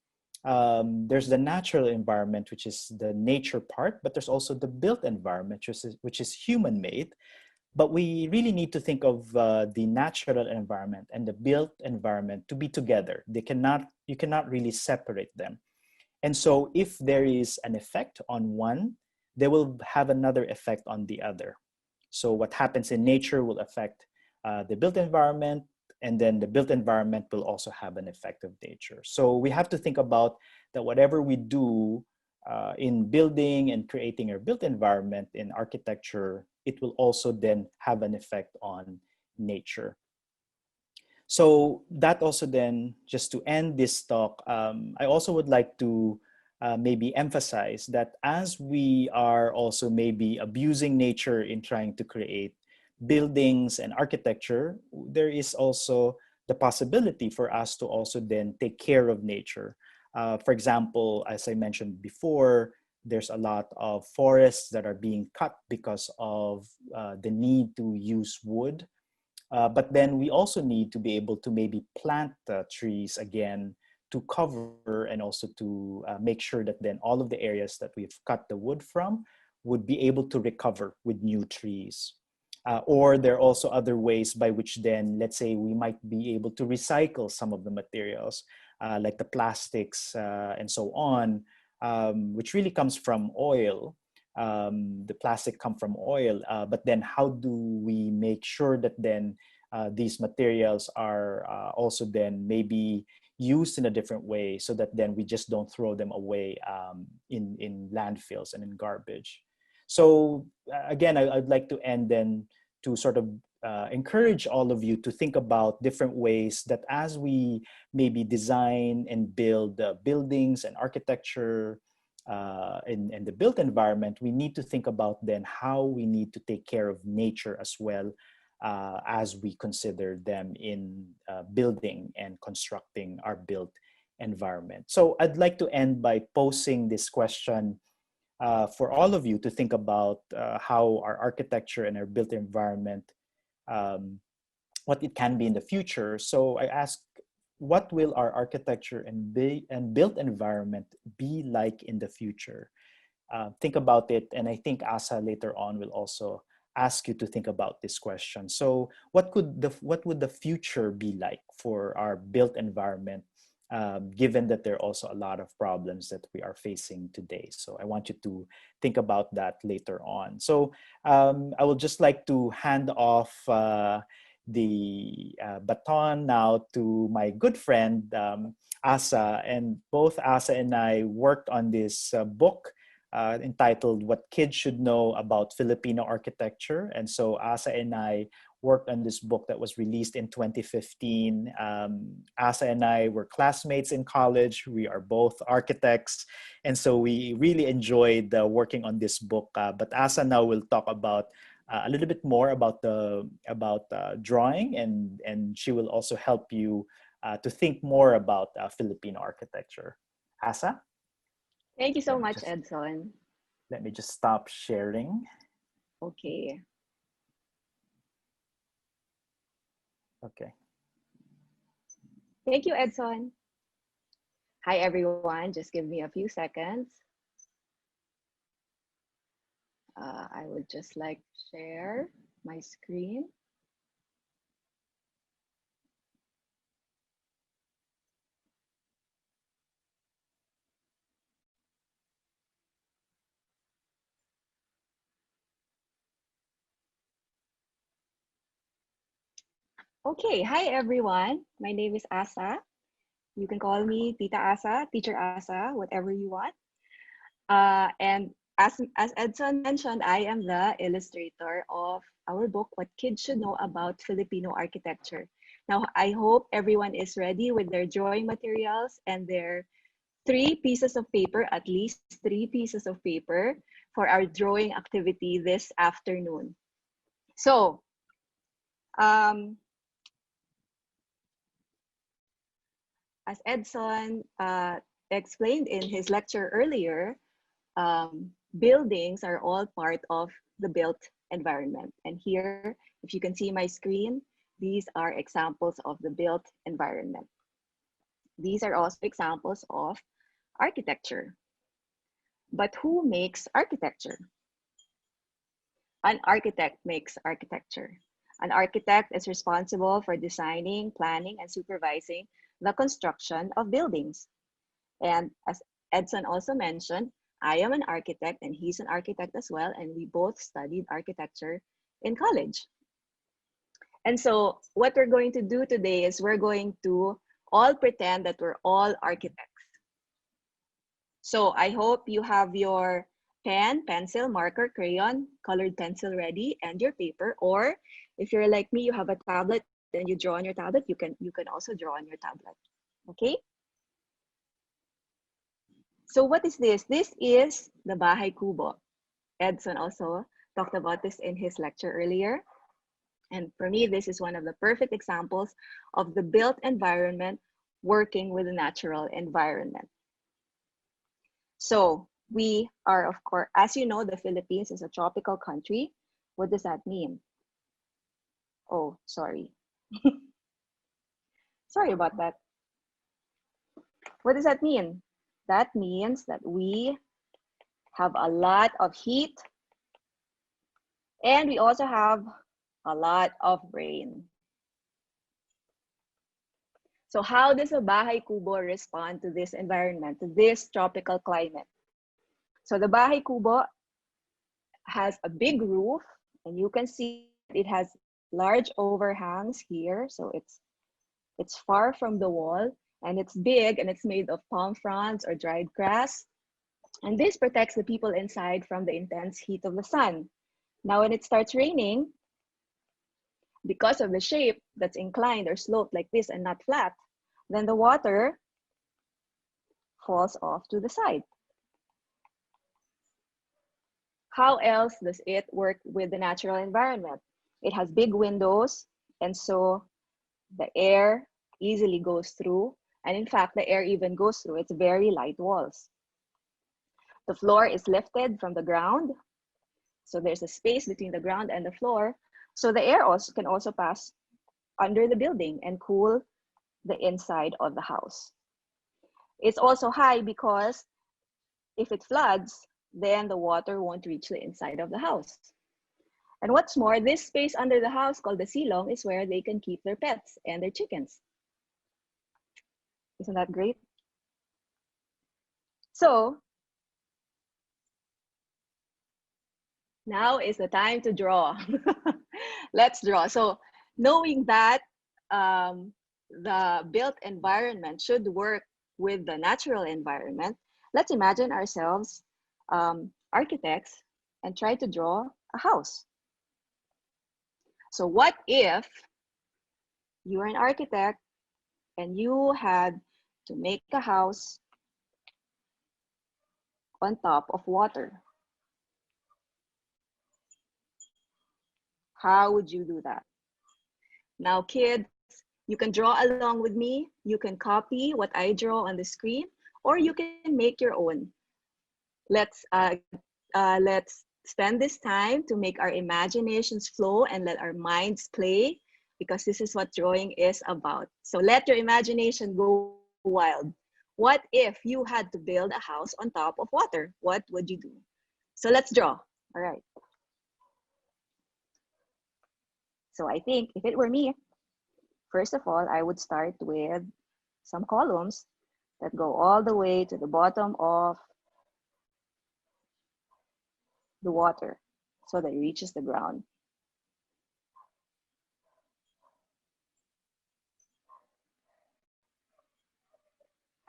there's the natural environment, which is the nature part, but there's also the built environment, which is human made. But we really need to think of the natural environment and the built environment to be together. You cannot really separate them. And so if there is an effect on one, they will have another effect on the other. So what happens in nature will affect the built environment, and then the built environment will also have an effect of nature. So we have to think about that whatever we do in building and creating our built environment in architecture, it will also then have an effect on nature. So that also then, just to end this talk, I also would like to maybe emphasize that as we are also maybe abusing nature in trying to create buildings and architecture, there is also the possibility for us to also then take care of nature. For example, as I mentioned before, there's a lot of forests that are being cut because of the need to use wood. But then we also need to be able to maybe plant trees again to cover, and also to make sure that then all of the areas that we've cut the wood from would be able to recover with new trees. Or there are also other ways by which then, let's say, we might be able to recycle some of the materials, like the plastics and so on, which really comes from oil. The plastic come from oil, but then how do we make sure that then these materials are also then maybe used in a different way, so that then we just don't throw them away in landfills and in garbage. So again, I'd like to end then to sort of encourage all of you to think about different ways that as we maybe design and build buildings and architecture in the built environment, we need to think about then how we need to take care of nature as well, as we consider them in building and constructing our built environment. So I'd like to end by posing this question for all of you to think about how our architecture and our built environment, what it can be in the future. So I ask, what will our architecture and built environment be like in the future? Think about it, and I think Asa later on will also ask you to think about this question. So what would the future be like for our built environment, given that there are also a lot of problems that we are facing today? So I want you to think about that later on. So I would just like to hand off the baton now to my good friend Asa, and both Asa and I worked on this book entitled "What Kids Should Know About Filipino Architecture." And so Asa and I worked on this book that was released in 2015. Asa and I were classmates in college. We are both architects, and so we really enjoyed working on this book. But Asa now will talk about a little bit more about drawing, and she will also help you to think more about Filipino architecture. Asa? Thank you so much, Edson. Let me just stop sharing. Okay. Okay. Thank you, Edson. Hi, everyone. Just give me a few seconds. I would just like to share my screen. Okay, hi everyone. My name is Asa. You can call me Tita Asa, Teacher Asa, whatever you want. And as Edson mentioned, I am the illustrator of our book, What Kids Should Know About Filipino Architecture. Now, I hope everyone is ready with their drawing materials and their 3 pieces of paper, at least 3 pieces of paper for our drawing activity this afternoon. So, as Edson explained in his lecture earlier, buildings are all part of the built environment. And here, if you can see my screen, these are examples of the built environment. These are also examples of architecture. But who makes architecture? An architect makes architecture. An architect is responsible for designing, planning, and supervising the construction of buildings. And as Edson also mentioned, I am an architect and he's an architect as well, and we both studied architecture in college. And so what we're going to do today is we're going to all pretend that we're all architects. So I hope you have your pen, pencil, marker, crayon, colored pencil ready, and your paper. Or if you're like me, you have a tablet and you draw on your tablet, you can also draw on your tablet. Okay? So what is this? This is the Bahay Kubo. Edson also talked about this in his lecture earlier. And for me, this is one of the perfect examples of the built environment working with the natural environment. So we are, of course, as you know, the Philippines is a tropical country. What does that mean? Oh, sorry. Sorry about that. What does that mean? That means that we have a lot of heat and we also have a lot of rain. So how does a Bahay Kubo respond to this environment, to this tropical climate? So the Bahay Kubo has a big roof, and you can see it has large overhangs here. So it's far from the wall, and it's big, and it's made of palm fronds or dried grass. And this protects the people inside from the intense heat of the sun. Now, when it starts raining, because of the shape that's inclined or sloped like this and not flat, then the water falls off to the side. How else does it work with the natural environment? It has big windows, and so the air easily goes through. And in fact, the air even goes through its very light walls. The floor is lifted from the ground. So there's a space between the ground and the floor. So the air also can also pass under the building and cool the inside of the house. It's also high because if it floods, then the water won't reach the inside of the house. And what's more, this space under the house called the silong is where they can keep their pets and their chickens. Isn't that great? So now is the time to draw. Let's draw. So knowing that the built environment should work with the natural environment, let's imagine ourselves architects and try to draw a house. So what if you are an architect and you had to make a house on top of water? How would you do that? Now, kids, you can draw along with me. You can copy what I draw on the screen, or you can make your own. Let's spend this time to make our imaginations flow and let our minds play, because this is what drawing is about. So let your imagination go wild. What if you had to build a house on top of water? What would you do? So let's draw. All right. So I think if it were me, first of all, I would start with some columns that go all the way to the bottom of the water so that it reaches the ground.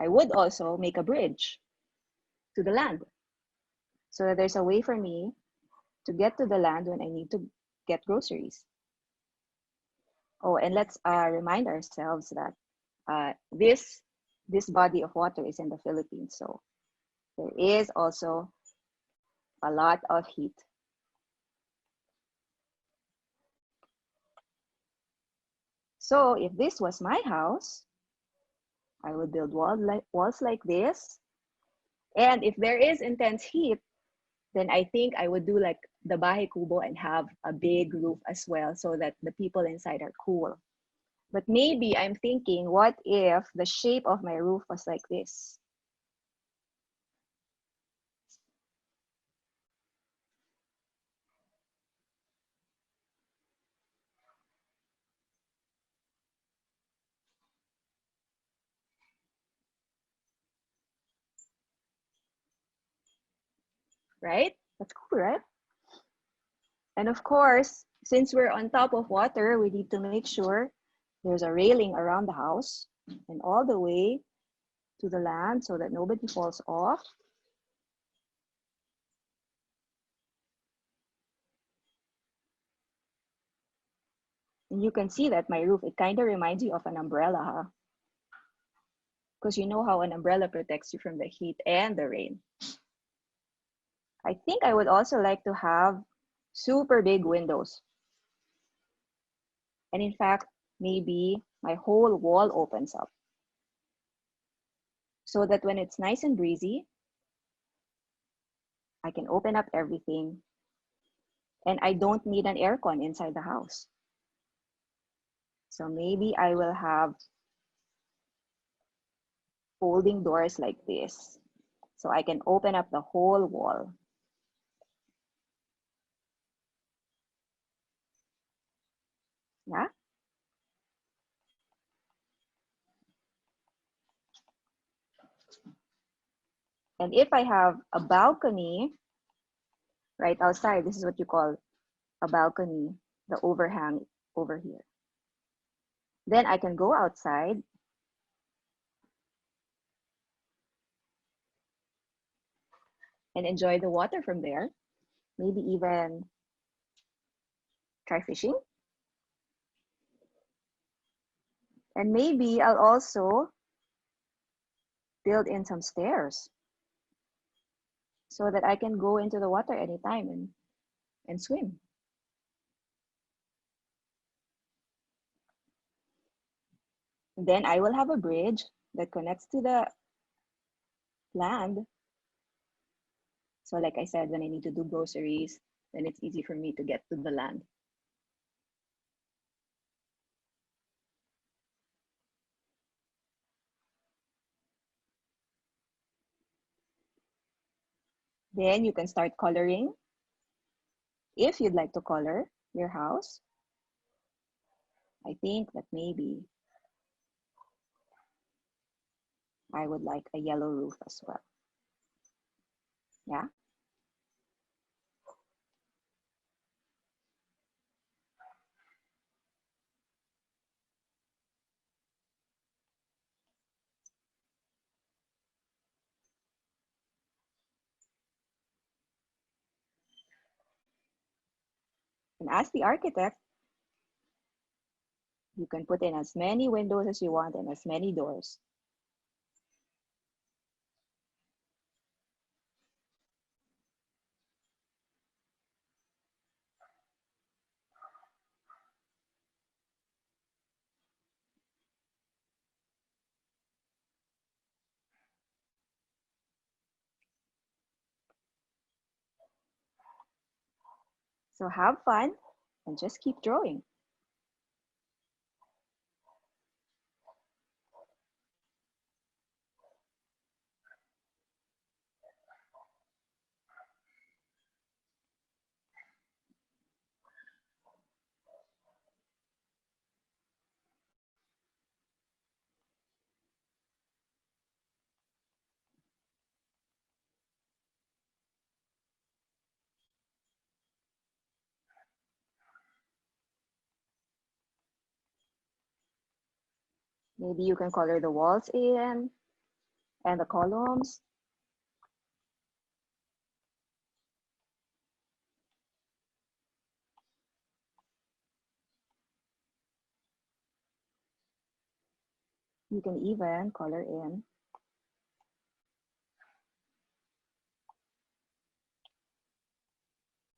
I would also make a bridge to the land so that there's a way for me to get to the land when I need to get groceries. Oh, and let's remind ourselves that this body of water is in the Philippines, so there is also a lot of heat. So if this was my house, I would build walls like this. And if there is intense heat, then I think I would do like the Bahay Kubo and have a big roof as well so that the people inside are cool. But maybe I'm thinking, what if the shape of my roof was like this? Right? That's cool, right? And of course, since we're on top of water, we need to make sure there's a railing around the house and all the way to the land so that nobody falls off. And you can see that my roof, it kind of reminds you of an umbrella, huh? Because you know how an umbrella protects you from the heat and the rain. I think I would also like to have super big windows. And in fact, maybe my whole wall opens up so that when it's nice and breezy, I can open up everything and I don't need an aircon inside the house. So maybe I will have folding doors like this so I can open up the whole wall. Yeah. And if I have a balcony right outside, this is what you call a balcony, the overhang over here. Then I can go outside and enjoy the water from there. Maybe even try fishing. And maybe I'll also build in some stairs so that I can go into the water anytime and swim. And then I will have a bridge that connects to the land. So like I said, when I need to do groceries, then it's easy for me to get to the land. Then you can start coloring. If you'd like to color your house, I think that maybe I would like a yellow roof as well. Yeah. And as the architect, you can put in as many windows as you want and as many doors. So have fun and just keep drawing. Maybe you can color the walls in and the columns. You can even color in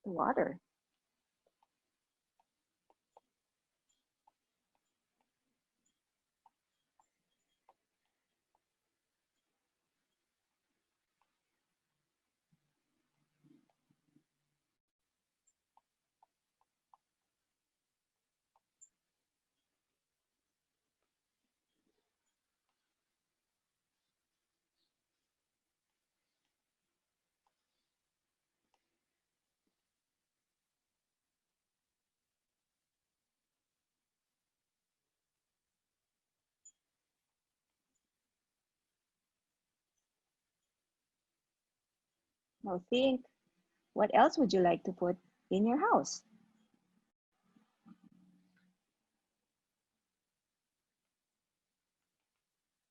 the water. Now think, what else would you like to put in your house?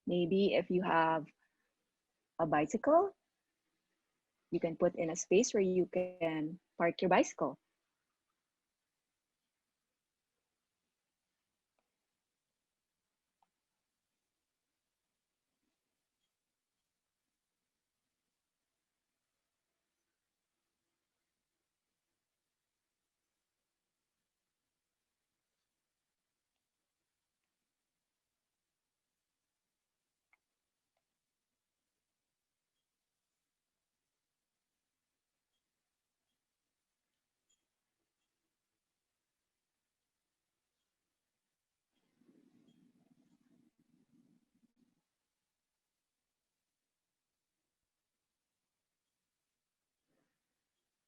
Maybe if you have a bicycle, you can put in a space where you can park your bicycle.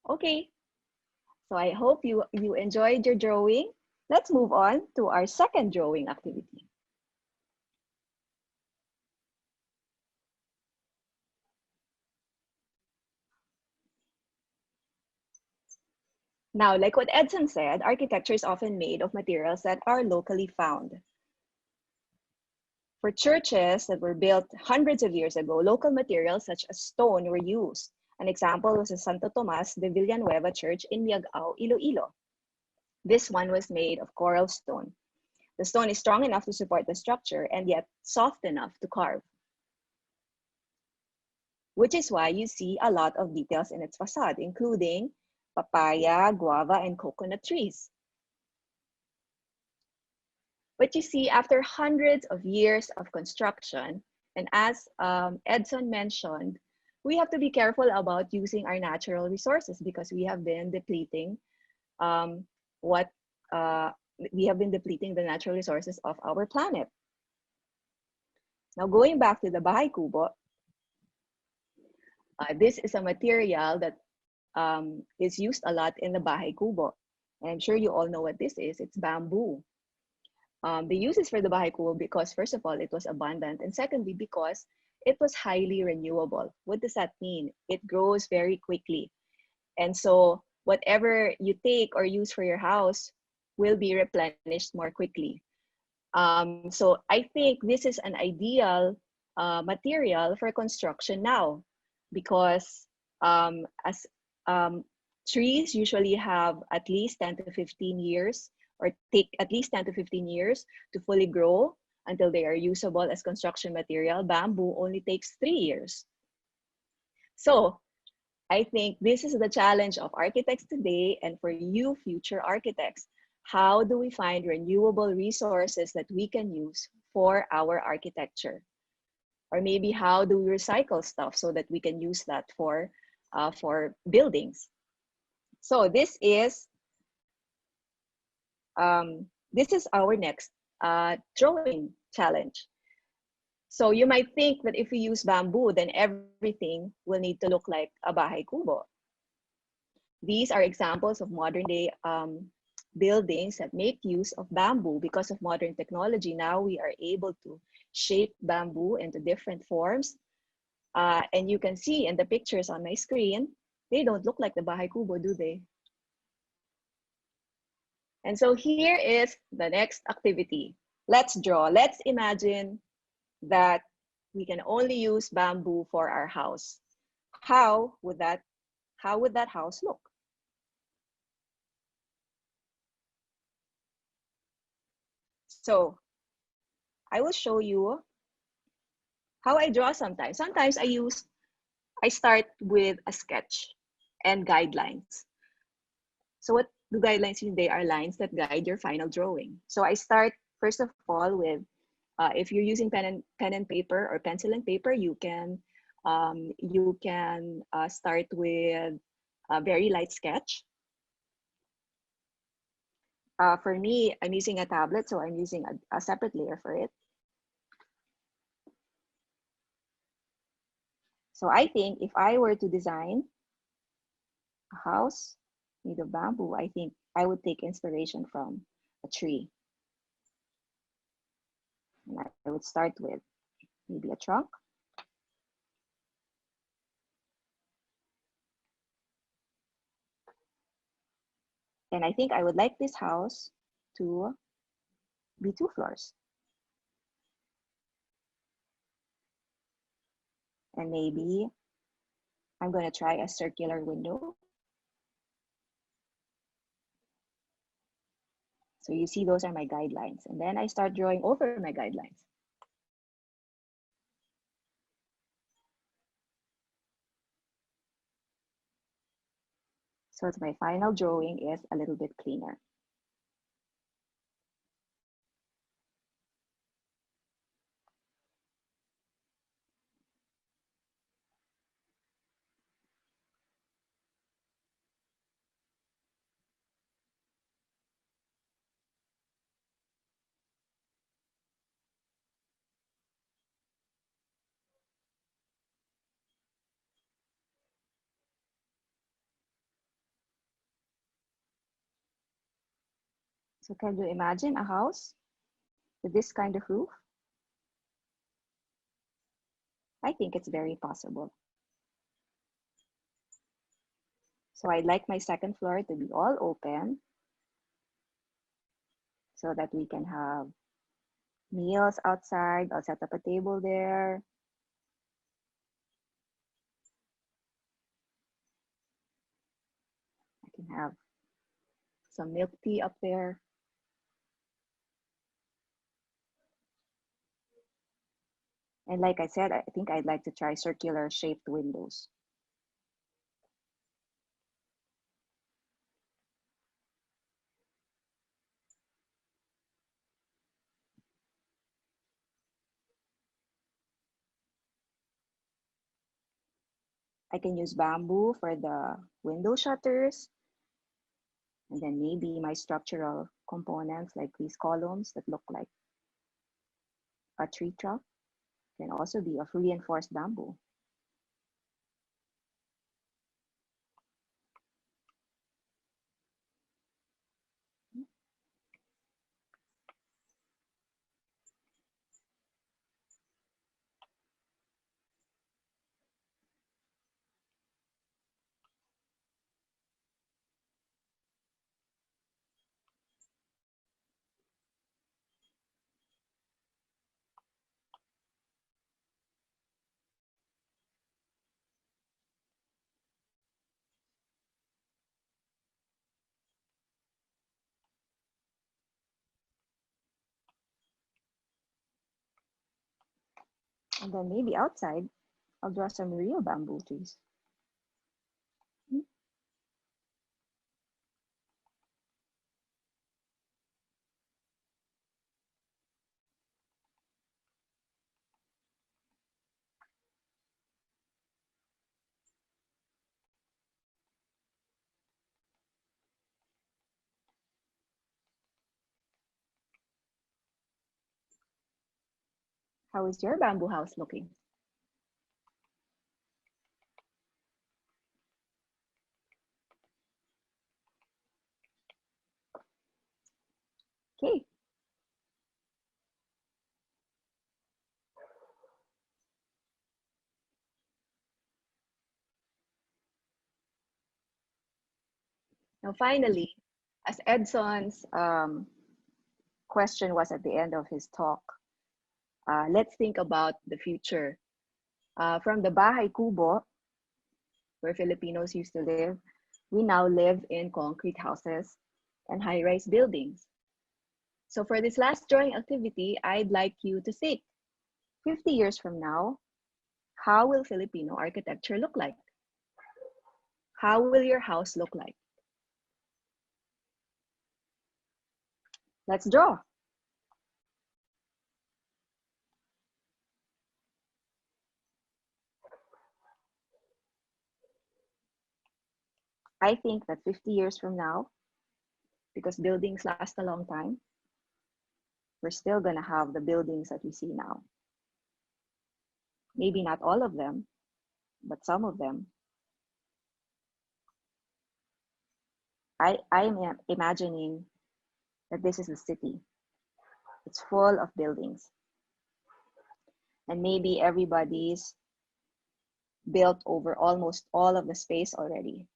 Okay, so I hope you enjoyed your drawing. Let's move on to our second drawing activity. Now, like what Edson said, architecture is often made of materials that are locally found. For churches that were built hundreds of years ago, local materials such as stone were used. An example was the Santo Tomas de Villanueva Church in Miagao, Iloilo. This one was made of coral stone. The stone is strong enough to support the structure and yet soft enough to carve, which is why you see a lot of details in its facade, including papaya, guava, and coconut trees. But you see, after hundreds of years of construction, and as Edson mentioned, we have to be careful about using our natural resources because we have been depleting um, what we have been depleting the natural resources of our planet. Now, going back to the Bahay Kubo, this is a material that is used a lot in the Bahay Kubo. And I'm sure you all know what this is. It's bamboo. The uses for the Bahay Kubo because, first of all, it was abundant. And secondly, because it was highly renewable. What does that mean? It grows very quickly. And so whatever you take or use for your house will be replenished more quickly. So I think this is an ideal material for construction now because as trees usually have at least 10 to 15 years or take at least 10 to 15 years to fully grow until they are usable as construction material. Bamboo only takes 3 years. So I think this is the challenge of architects today and for you future architects. How do we find renewable resources that we can use for our architecture? Or maybe how do we recycle stuff so that we can use that for buildings? So this is our next drawing challenge. So you might think that if we use bamboo, then everything will need to look like a Bahay Kubo. These are examples of modern day buildings that make use of bamboo. Because of modern technology, now we are able to shape bamboo into different forms. And you can see in the pictures on my screen, they don't look like the Bahay Kubo, do they? And so here is the next activity. Let's draw. Let's imagine that we can only use bamboo for our house. How would that house look? So I will show you how I draw sometimes. Sometimes I start with a sketch and guidelines. So what do guidelines mean? They are lines that guide your final drawing. So I start first of all with, if you're using pen and paper or pencil and paper, you can start with a very light sketch. For me, I'm using a tablet, so I'm using a separate layer for it. So I think if I were to design a house made of bamboo, I think I would take inspiration from a tree. And I would start with maybe a trunk. And I think I would like this house to be 2 floors. And maybe I'm going to try a circular window. So you see, those are my guidelines. And then I start drawing over my guidelines. So my final drawing is a little bit cleaner. So can you imagine a house with this kind of roof? I think it's very possible. So I'd like my second floor to be all open so that we can have meals outside. I'll set up a table there. I can have some milk tea up there. And like I said, I think I'd like to try circular shaped windows. I can use bamboo for the window shutters. And then maybe my structural components like these columns that look like a tree trunk can also be of reinforced bamboo. And then maybe outside, I'll draw some real bamboo trees. How is your bamboo house looking? Okay. Now finally, as Edson's question was at the end of his talk, let's think about the future. From the Bahay Kubo, where Filipinos used to live, we now live in concrete houses and high-rise buildings. So for this last drawing activity, I'd like you to think, 50 years from now, how will Filipino architecture look like? How will your house look like? Let's draw. I think that 50 years from now, because buildings last a long time, we're still going to have the buildings that we see now. Maybe not all of them, but some of them. I am imagining that this is a city. It's full of buildings. And maybe everybody's built over almost all of the space already.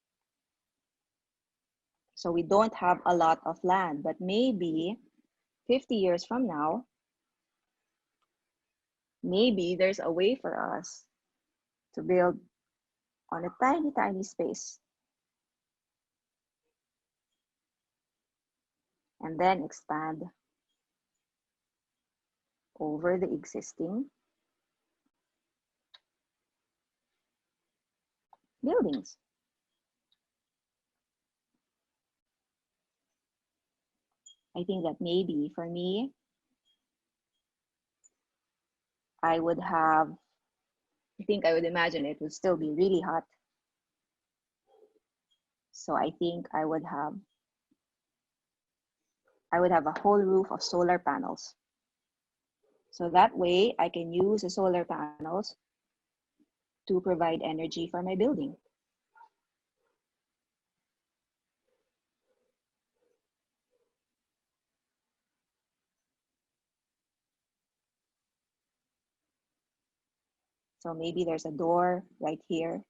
So we don't have a lot of land, but maybe 50 years from now, maybe there's a way for us to build on a tiny, tiny space and then expand over the existing buildings. I think that maybe for me, I would imagine it would still be really hot. So I think I would have a whole roof of solar panels. So that way I can use the solar panels to provide energy for my building. So maybe there's a door right here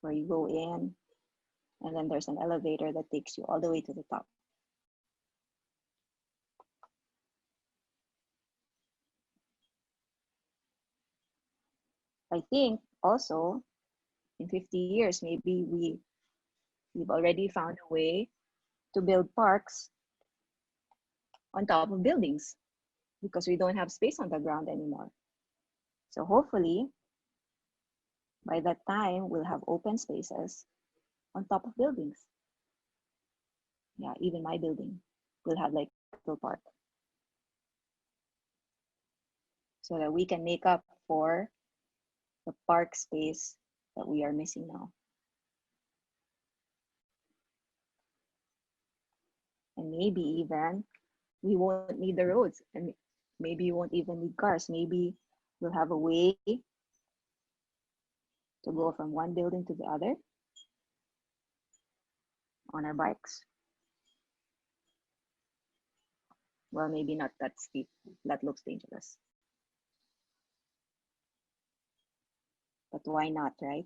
where you go in, and then there's an elevator that takes you all the way to the top. I think also in 50 years, maybe we've already found a way to build parks on top of buildings because we don't have space on the ground anymore. So hopefully by that time, we'll have open spaces on top of buildings. Yeah, even my building will have like a little park. So that we can make up for the park space that we are missing now. And maybe even we won't need the roads, and maybe you won't even need cars. Maybe we'll have a way to go from one building to the other on our bikes. Well, maybe not that steep. That looks dangerous. But why not, right?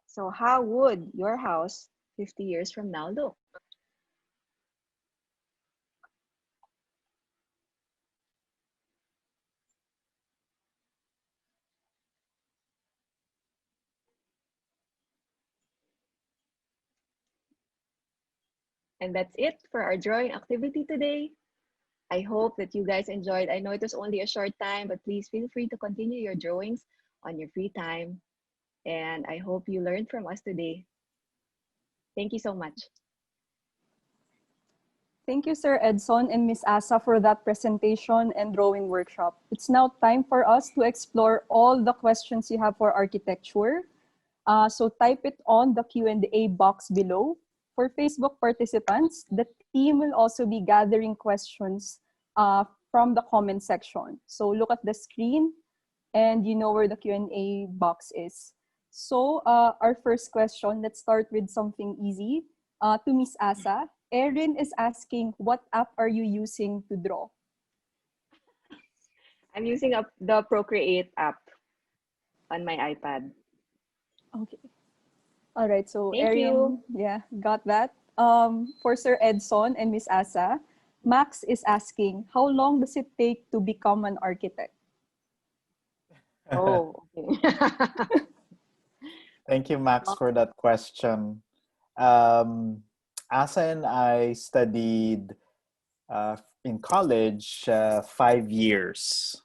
So how would your house 50 years from now look? And that's it for our drawing activity today. I hope that you guys enjoyed. I know it was only a short time, but please feel free to continue your drawings on your free time. And I hope you learned from us today. Thank you so much. Thank you, Sir Edson and Ms. Asa, for that presentation and drawing workshop. It's now time for us to explore all the questions you have for architecture. So type it on the Q&A box below. For Facebook participants, the team will also be gathering questions from the comment section. So look at the screen and you know where the Q&A box is. So our first question, let's start with something easy. To Ms. Asa, Erin is asking, what app are you using to draw? I'm using the Procreate app on my iPad. Okay. All right, so Thank Erin, you. yeah, got that. For Sir Edson and Miss Asa, Max is asking, how long does it take to become an architect? Oh, okay. Thank you, Max, for that question. Asa and I studied in college 5 years.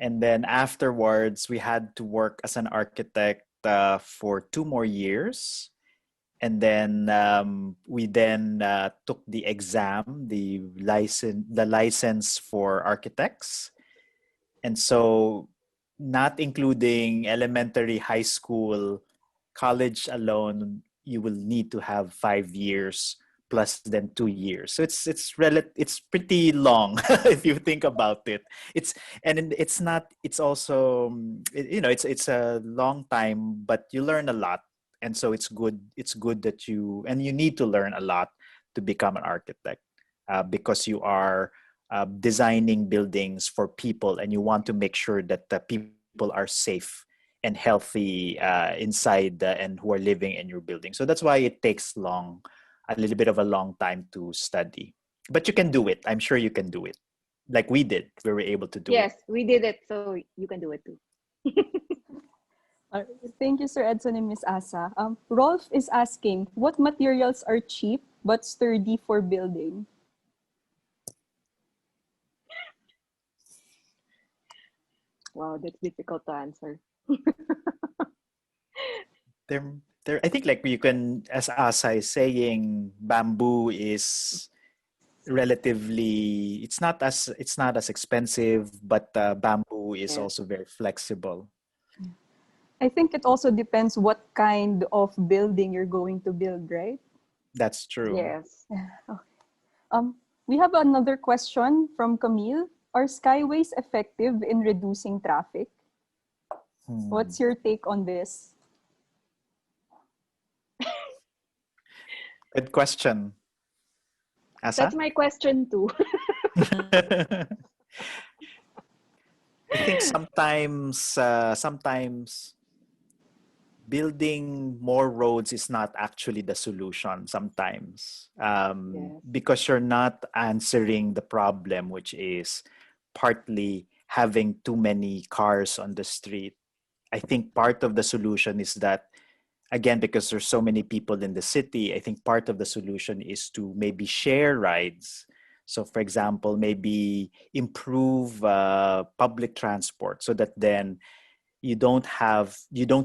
And then afterwards, we had to work as an architect for 2 more years. And then we then took the exam, the license for architects. And so, not including elementary, high school, college alone, you will need to have 5 years plus then 2 years. So it's pretty long if you think about it. It's not. It's also it's a long time, but you learn a lot, and so it's good. It's good that you need to learn a lot to become an architect because you are designing buildings for people, and you want to make sure that the people are safe and healthy inside and who are living in your building. So that's why it takes a little bit of a long time to study. But you can do it. I'm sure you can do it. Like we did. We were able to do it. Yes, we did it, so you can do it too. Thank you, Sir Edson and Miss Asa. Rolf is asking, what materials are cheap but sturdy for building? Wow, that's difficult to answer. I think like you can, as Asa is saying, bamboo is relatively, it's not as expensive, but bamboo is Yes. also very flexible. I think it also depends what kind of building you're going to build, right? That's true. Yes. We have another question from Camille. Are skyways effective in reducing traffic? What's your take on this? Good question. Asa? That's my question too. I think sometimes building more roads is not actually the solution sometimes Yes. because you're not answering the problem, which is partly having too many cars on the street. I think part of the solution is that, again, because there's so many people in the city, I think part of the solution is to maybe share rides. So, for example, maybe improve public transport so that then you don't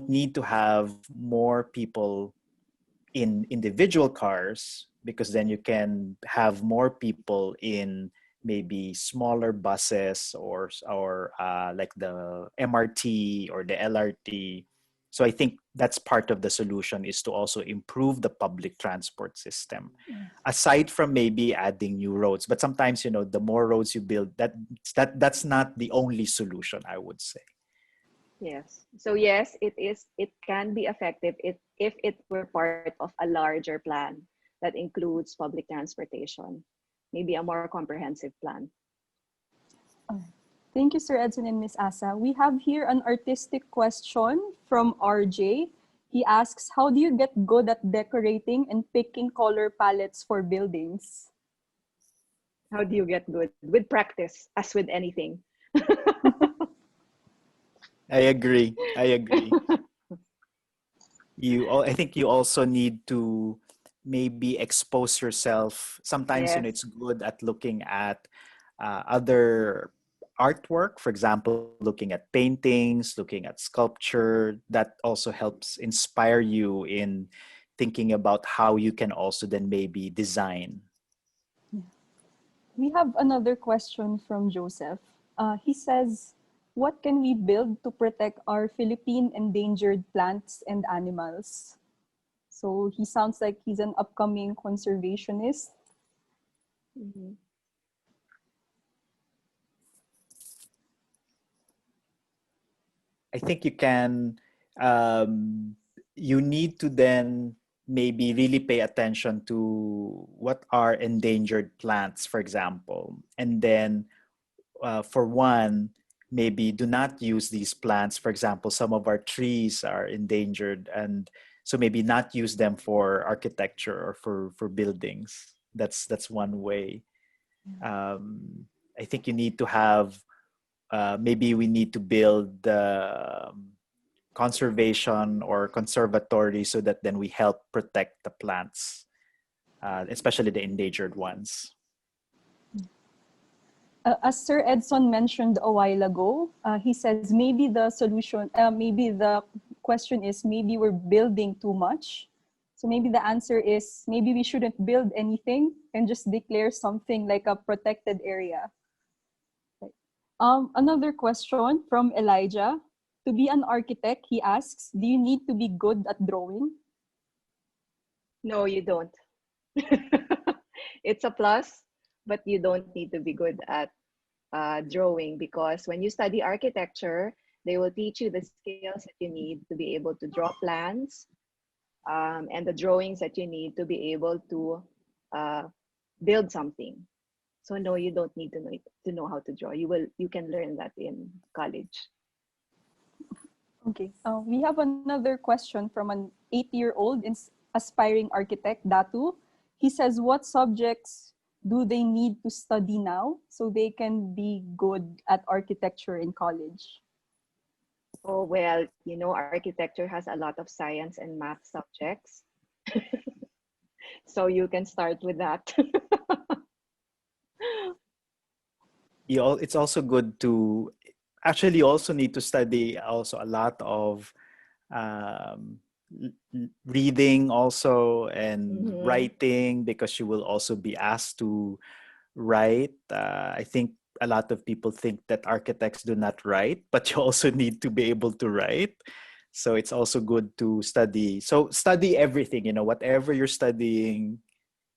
need to have more people in individual cars, because then you can have more people in maybe smaller buses or like the MRT or the LRT. So I think that's part of the solution, is to also improve the public transport system, aside from maybe adding new roads. But sometimes, the more roads you build, that's not the only solution, I would say. Yes. So yes, it is. It can be effective if it were part of a larger plan that includes public transportation, maybe a more comprehensive plan. Thank you, Sir Edson and Miss Asa. We have here an artistic question from RJ. He asks, how do you get good at decorating and picking color palettes for buildings? How do you get good? With practice, as with anything. I agree. I think you also need to maybe expose yourself. Sometimes, Yes. it's good at looking at other artwork. For example, looking at paintings, looking at sculpture. That also helps inspire you in thinking about how you can also then maybe design. We have another question from Joseph. He says, what can we build to protect our Philippine endangered plants and animals? So he sounds like he's an upcoming conservationist. Mhm. I think you need to then maybe really pay attention to what are endangered plants, for example. And then for one, maybe do not use these plants. For example, some of our trees are endangered, and so maybe not use them for architecture or for buildings. That's one way. I think you need to have, maybe we need to build conservation or conservatory so that then we help protect the plants, especially the endangered ones. As Sir Edson mentioned a while ago, he says maybe the solution, maybe the question is maybe we're building too much. So maybe the answer is maybe we shouldn't build anything and just declare something like a protected area. Another question from Elijah. To be an architect, he asks, do you need to be good at drawing? No, you don't. It's a plus, but you don't need to be good at drawing, because when you study architecture, they will teach you the skills that you need to be able to draw plans, and the drawings that you need to be able to build something. So no, you don't need to know how to draw. You can learn that in college. Okay, we have another question from an 8-year-old aspiring architect, Datu. He says, what subjects do they need to study now so they can be good at architecture in college? Oh, well, you know, architecture has a lot of science and math subjects. So you can start with that. It's also good to actually you also need to study also a lot of reading also and writing, because you will also be asked to write. I think a lot of people think that architects do not write, but you also need to be able to write. So it's also good to study. So study everything, you know, whatever you're studying,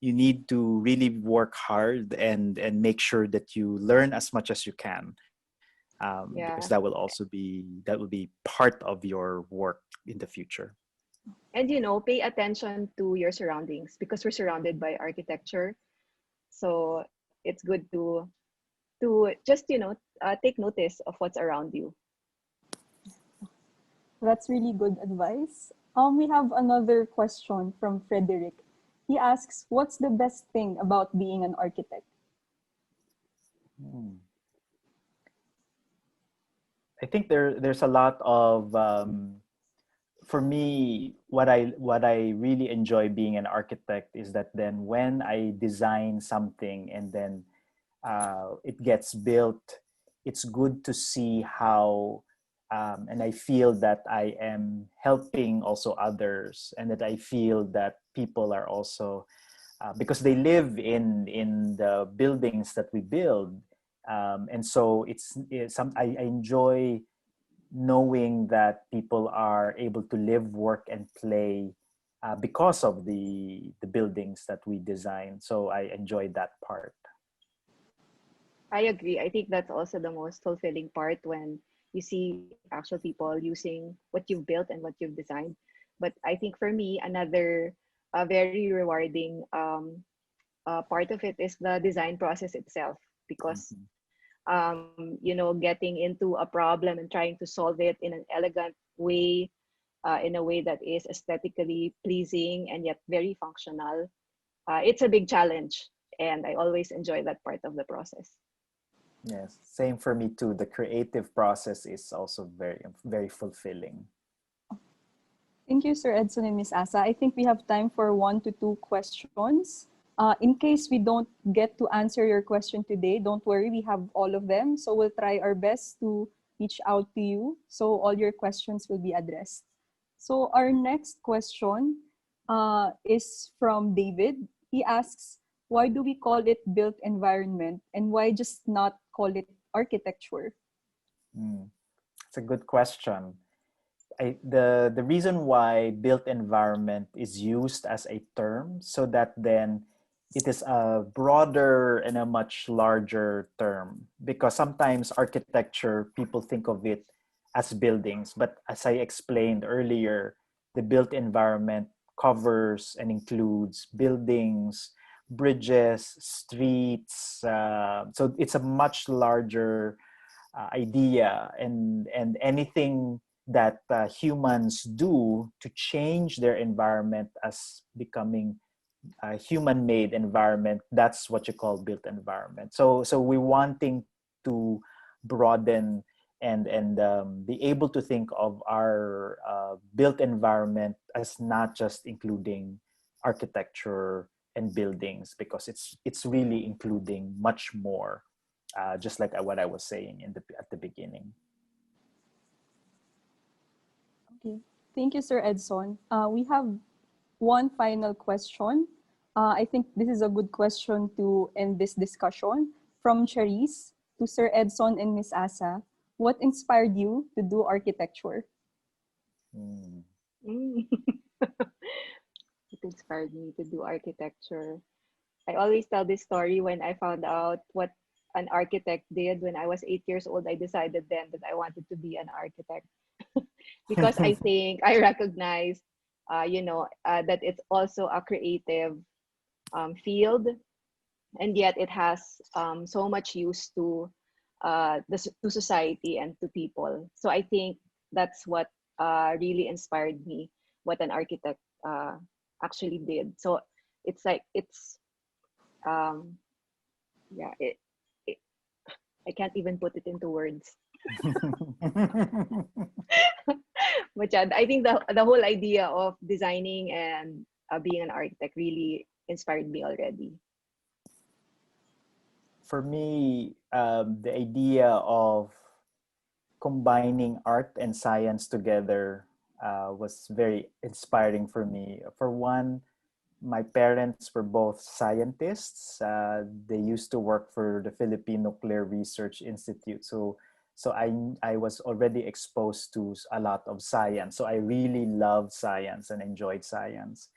you need to really work hard and make sure that you learn as much as you can, Yeah. because that will be part of your work in the future. And you know, pay attention to your surroundings, because we're surrounded by architecture. So it's good to just, you know, take notice of what's around you. That's really good advice. We have another question from Frederick. He asks, what's the best thing about being an architect? I think there's a lot of for me, what I really enjoy being an architect is that then when I design something and then it gets built, it's good to see how, and I feel that I am helping also others, and that I feel that people are also, because they live in the buildings that we build, and so I enjoy knowing that people are able to live, work, and play because of the buildings that we design. So I enjoy that part. I agree. I think that's also the most fulfilling part, when you see actual people using what you've built and what you've designed. But I think for me, another very rewarding part of it is the design process itself, because you know, getting into a problem and trying to solve it in an elegant way, in a way that is aesthetically pleasing and yet very functional. It's a big challenge, and I always enjoy that part of the process. Yes, same for me too. The creative process is also very, very fulfilling. Thank you, Sir Edson and Ms. Asa. I think we have time for 1 to 2 questions. In case we don't get to answer your question today, don't worry, we have all of them. So we'll try our best to reach out to you, so all your questions will be addressed. So our next question is from David. He asks, why do we call it built environment, and why just not call it architecture? It's a good question. The reason why built environment is used as a term, so that then it is a broader and a much larger term, because sometimes architecture, people think of it as buildings, but as I explained earlier, the built environment covers and includes buildings, bridges, streets, so it's a much larger idea, and anything that humans do to change their environment as becoming a human-made environment, that's what you call built environment. So we're wanting to broaden and be able to think of our built environment as not just including architecture and buildings, because it's really including much more just like what I was saying at the beginning. Okay. Thank you, Sir Edson. We have one final question. I think this is a good question to end this discussion. From Charisse to Sir Edson and Ms. Asa, what inspired you to do architecture? Mm. It inspired me to do architecture. I always tell this story when I found out what an architect did when I was 8 years old. I decided then that I wanted to be an architect because I think I recognized, that it's also a creative field, and yet it has so much use to to society and to people. So I think that's what really inspired me, what an architect actually did. So it's like um, yeah, it I can't even put it into words. But yeah, I think the whole idea of designing and being an architect really inspired me already. For me, the idea of combining art and science together was very inspiring for me. For one, my parents were both scientists. They used to work for the Philippine Nuclear Research Institute. So I was already exposed to a lot of science. So I really loved science and enjoyed science.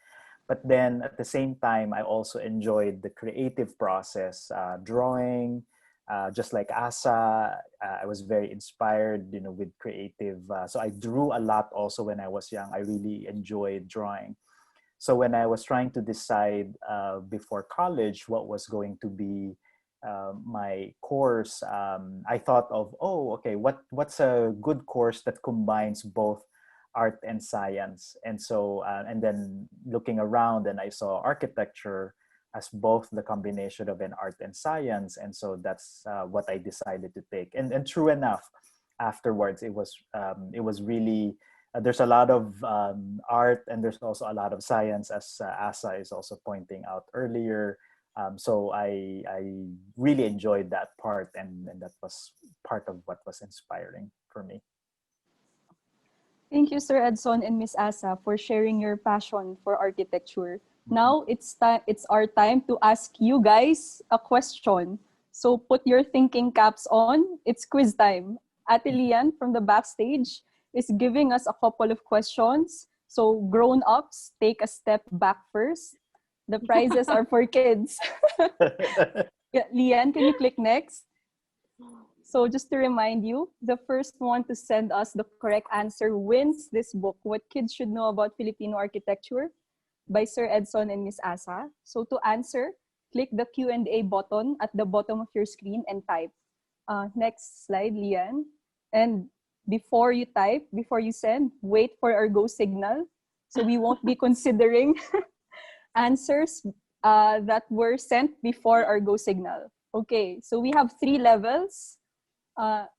But then at the same time, I also enjoyed the creative process, drawing, just like Asa. I was very inspired, with creative. So I drew a lot also when I was young. I really enjoyed drawing. So when I was trying to decide before college what was going to be my course, I thought of, okay, what's a good course that combines both art and science? And so, and then looking around, and I saw architecture as both the combination of an art and science. And so that's what I decided to take. And true enough, afterwards, it was really there's a lot of art, and there's also a lot of science, as Asa is also pointing out earlier. So I really enjoyed that part, and that was part of what was inspiring for me. Thank you, Sir Edson and Ms. Asa, for sharing your passion for architecture. Now it's our time to ask you guys a question. So put your thinking caps on. It's quiz time. Ate Lian from the backstage is giving us a couple of questions. So grown-ups, take a step back first. The prizes are for kids. Yeah, Lian, can you click next? So just to remind you, the first one to send us the correct answer wins this book, What Kids Should Know About Filipino Architecture by Sir Edson and Ms. Asa. So to answer, click the Q&A button at the bottom of your screen and type. Next slide, Lian. And before you type, before you send, wait for our go signal. So we won't be considering answers that were sent before our go signal. Okay, so we have 3 levels.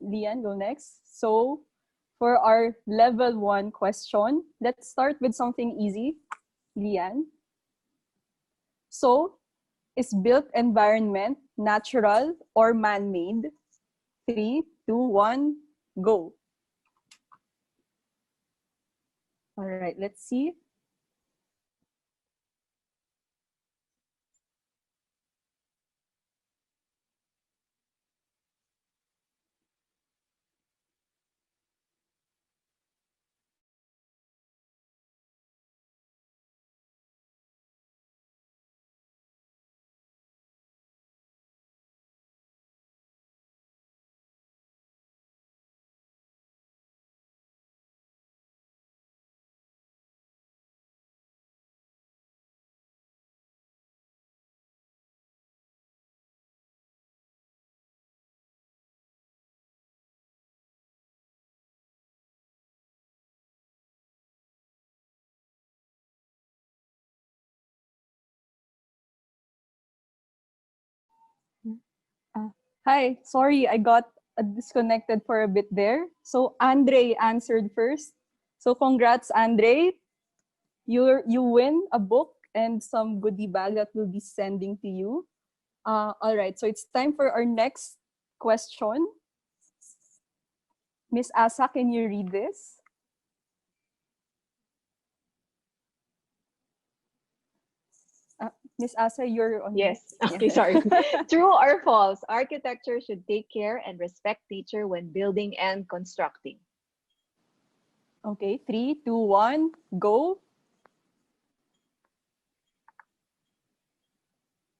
Lian, go next. So for our level 1 question, let's start with something easy. Lian. So, is built environment natural or man-made? 3, 2, 1, go. All right, let's see. Hi, sorry, I got disconnected for a bit there. So Andre answered first. So congrats, Andre. You win a book and some goodie bag that we'll be sending to you. All right, so it's time for our next question. Miss Asa, can you read this? Miss Asa, you're on. Yes. Okay, sorry. True or false? Architecture should take care and respect nature when building and constructing. Okay, 3, 2, 1, go.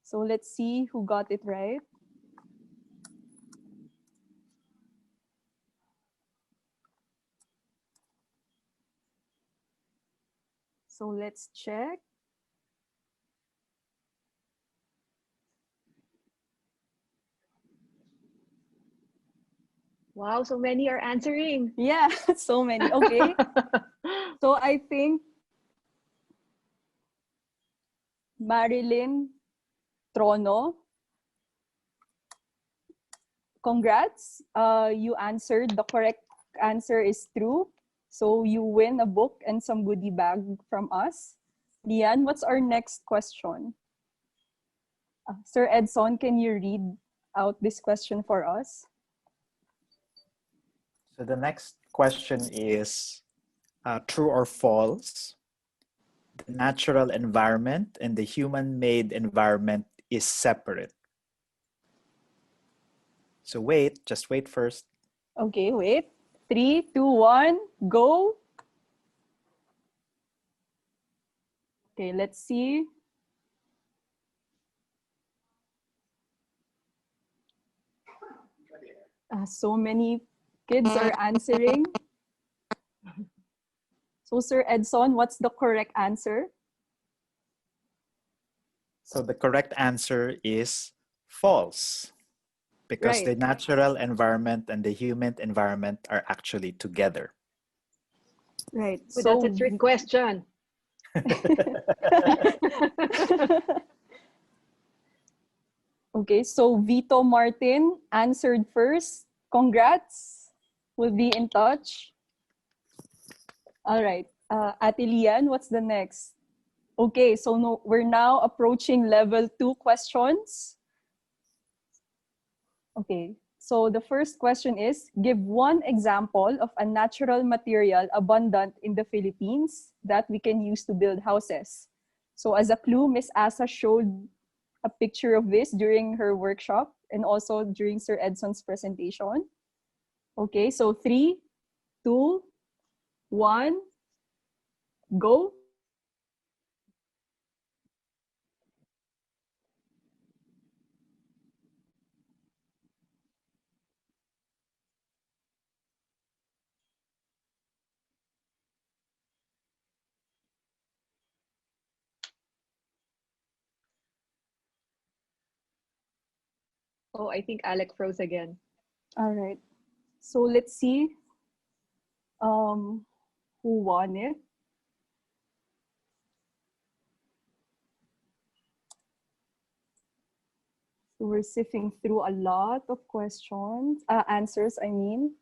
So let's see who got it right. So let's check. Wow, so many are answering. Yeah, so many. Okay. So I think Marilyn Trono, congrats. You answered. The correct answer is true. So you win a book and some goodie bag from us. Lian, what's our next question? Sir Edson, can you read out this question for us? So the next question is true or false? The natural environment and the human-made environment is separate. So wait, just wait first. Okay, wait. 3, 2, 1, go. Okay, let's see. So many kids are answering. So Sir Edson, what's the correct answer? So the correct answer is false, because Right. the natural environment and the human environment are actually together. Right. But that's a trick question. Okay, so Vito Martin answered first. Congrats. We'll be in touch. All right. Ate Lian, what's the next? Okay, so no, we're now approaching level 2 questions. Okay, so the first question is, give one example of a natural material abundant in the Philippines that we can use to build houses. So as a clue, Miss Asa showed a picture of this during her workshop and also during Sir Edson's presentation. Okay, so 3, 2, 1, go. Oh, I think Alec froze again. All right, so let's see who won it. So we're sifting through a lot of questions, answers, I mean.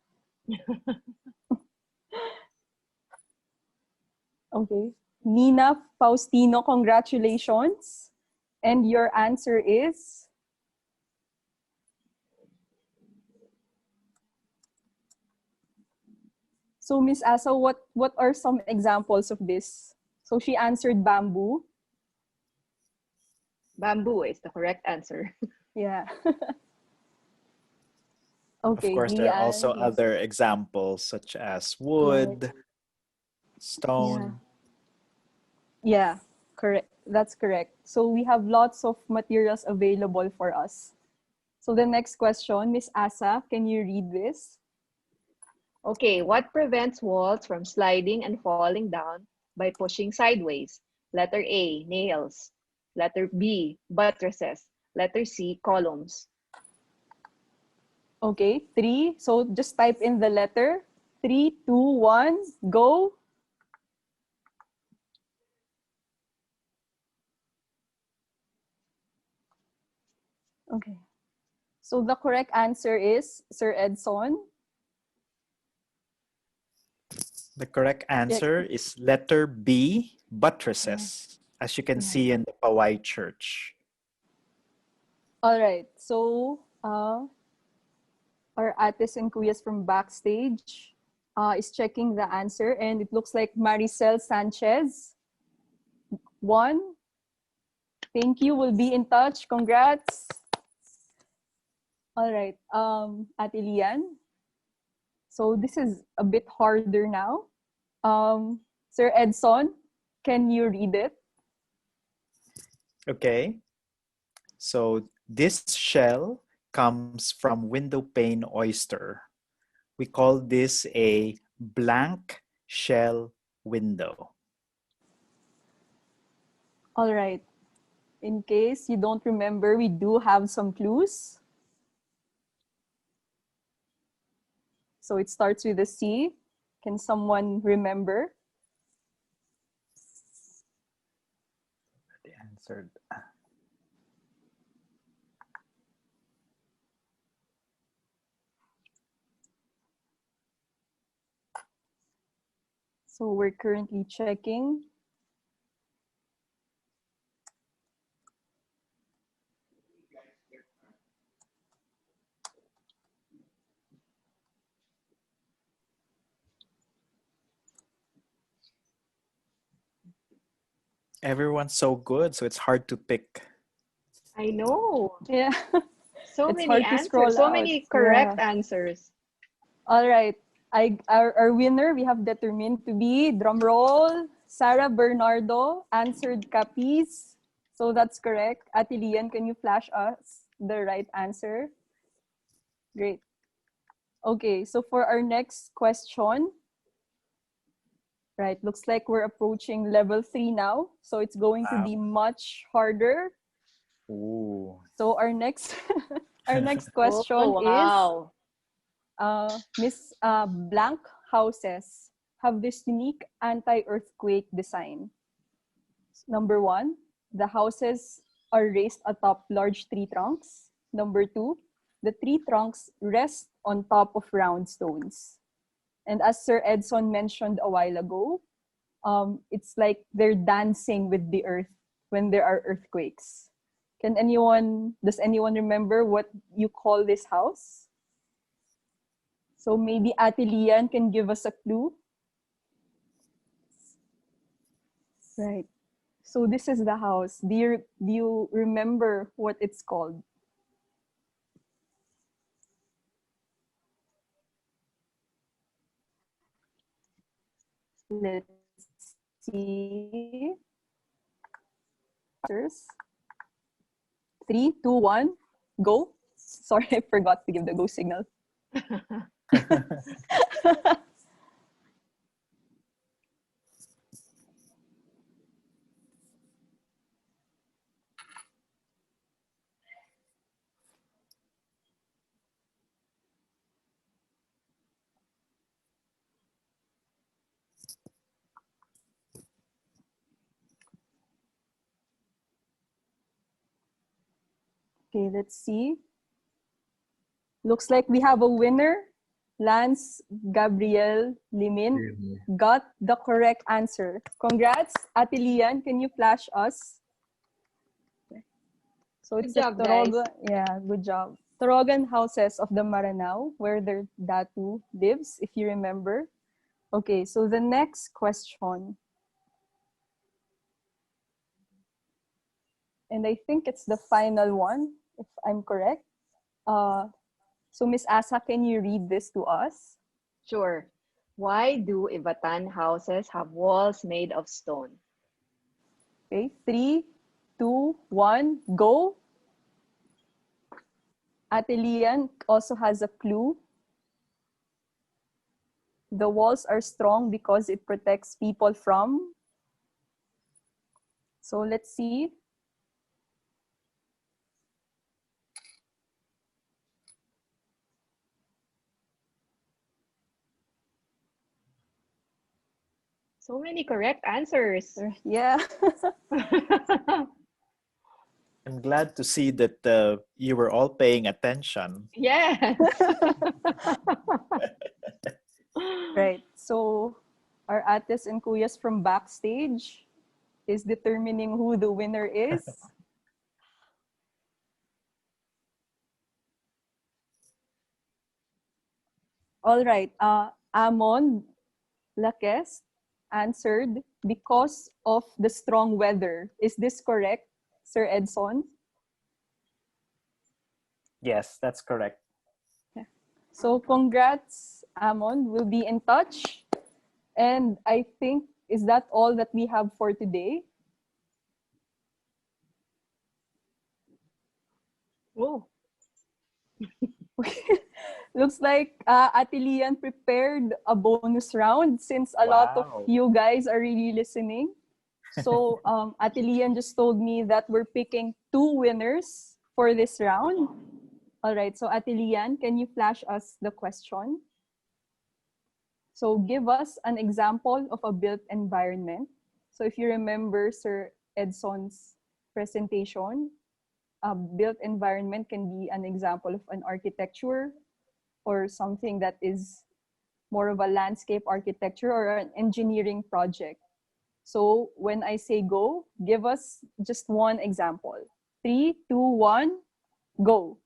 Okay. Nina Faustino, congratulations. And your answer is? So Miss Asa, what are some examples of this? So she answered bamboo. Bamboo is the correct answer. Yeah. Of Okay, course, there are also Lian. other examples such as wood, stone. Yeah, correct. That's correct. So we have lots of materials available for us. So the next question, Miss Asa, can you read this? Okay, what prevents walls from sliding and falling down by pushing sideways? Letter A, nails. Letter B, buttresses. Letter C, columns. Okay, 3. So just type in the letter. 3, 2, 1, go. Okay. So the correct answer is Sir Edson. The correct answer is letter B, buttresses, as you can see in the Bahay Church. All right. So Our ates and kuyas from backstage is checking the answer, and it looks like Maricel Sanchez won. Thank you. We'll be in touch. Congrats. All right. Ate Lian. So this is a bit harder now. Sir Edson, can you read it? Okay. So this shell comes from window pane oyster. We call this a blank shell window. All right. In case you don't remember, we do have some clues. So it starts with a C. Can someone remember? They answered. So we're currently checking. Everyone's so good, so it's hard to pick. I know. Yeah. So It's many hard to scroll answers, so out. many correct Yeah. answers. All right. Our winner, we have determined to be, drum roll, Sarah Bernardo answered Capiz. So that's correct. Ate Lian, can you flash us the right answer? Great. Okay, so for our next question, right, looks like we're approaching level 3 now. So it's going to be much harder. Ooh. So our next our next Oh, question wow. is Miss Blank houses have this unique anti-earthquake design. Number 1, the houses are raised atop large tree trunks. Number 2, the tree trunks rest on top of round stones. And as Sir Edson mentioned a while ago, it's like they're dancing with the earth when there are earthquakes. Does anyone remember what you call this house? So maybe Ate Lian can give us a clue. Right. So this is the house. Do you remember what it's called? Let's see. Answers. 3, 2, 1, go. Sorry, I forgot to give the go signal. Okay, let's see. Looks like we have a winner. Lance Gabriel Limin got the correct answer. Congrats, Ate Lian. Can you flash us? So it's Good the job, guys. Torogan. Yeah, good job. Torogan houses of the Maranao, where their datu lives, if you remember. Okay, so the next question. And I think it's the final one, if I'm correct. So Miss Asa, can you read this to us? Sure. Why do Ivatan houses have walls made of stone? Okay, 3, 2, 1, go. Ate Lian also has a clue. The walls are strong because it protects people from. So let's see. So many correct answers. Yeah. I'm glad to see that you were all paying attention. Yes. Right. So our ates and kuyas from backstage is determining who the winner is. All right. Amon Laques answered because of the strong weather. Is this correct, Sir Edson? Yes, that's correct. Yeah. So congrats, Amon. We'll be in touch. And I think, is that all that we have for today? Oh, Looks like Ate Lian prepared a bonus round since a lot of Wow. you guys are really listening. So Ate Lian just told me that we're picking 2 winners for this round. All right, so Ate Lian, can you flash us the question? So give us an example of a built environment. So if you remember Sir Edson's presentation, a built environment can be an example of an architecture or something that is more of a landscape architecture or an engineering project. So when I say go, give us just one example. 3, 2, 1, go.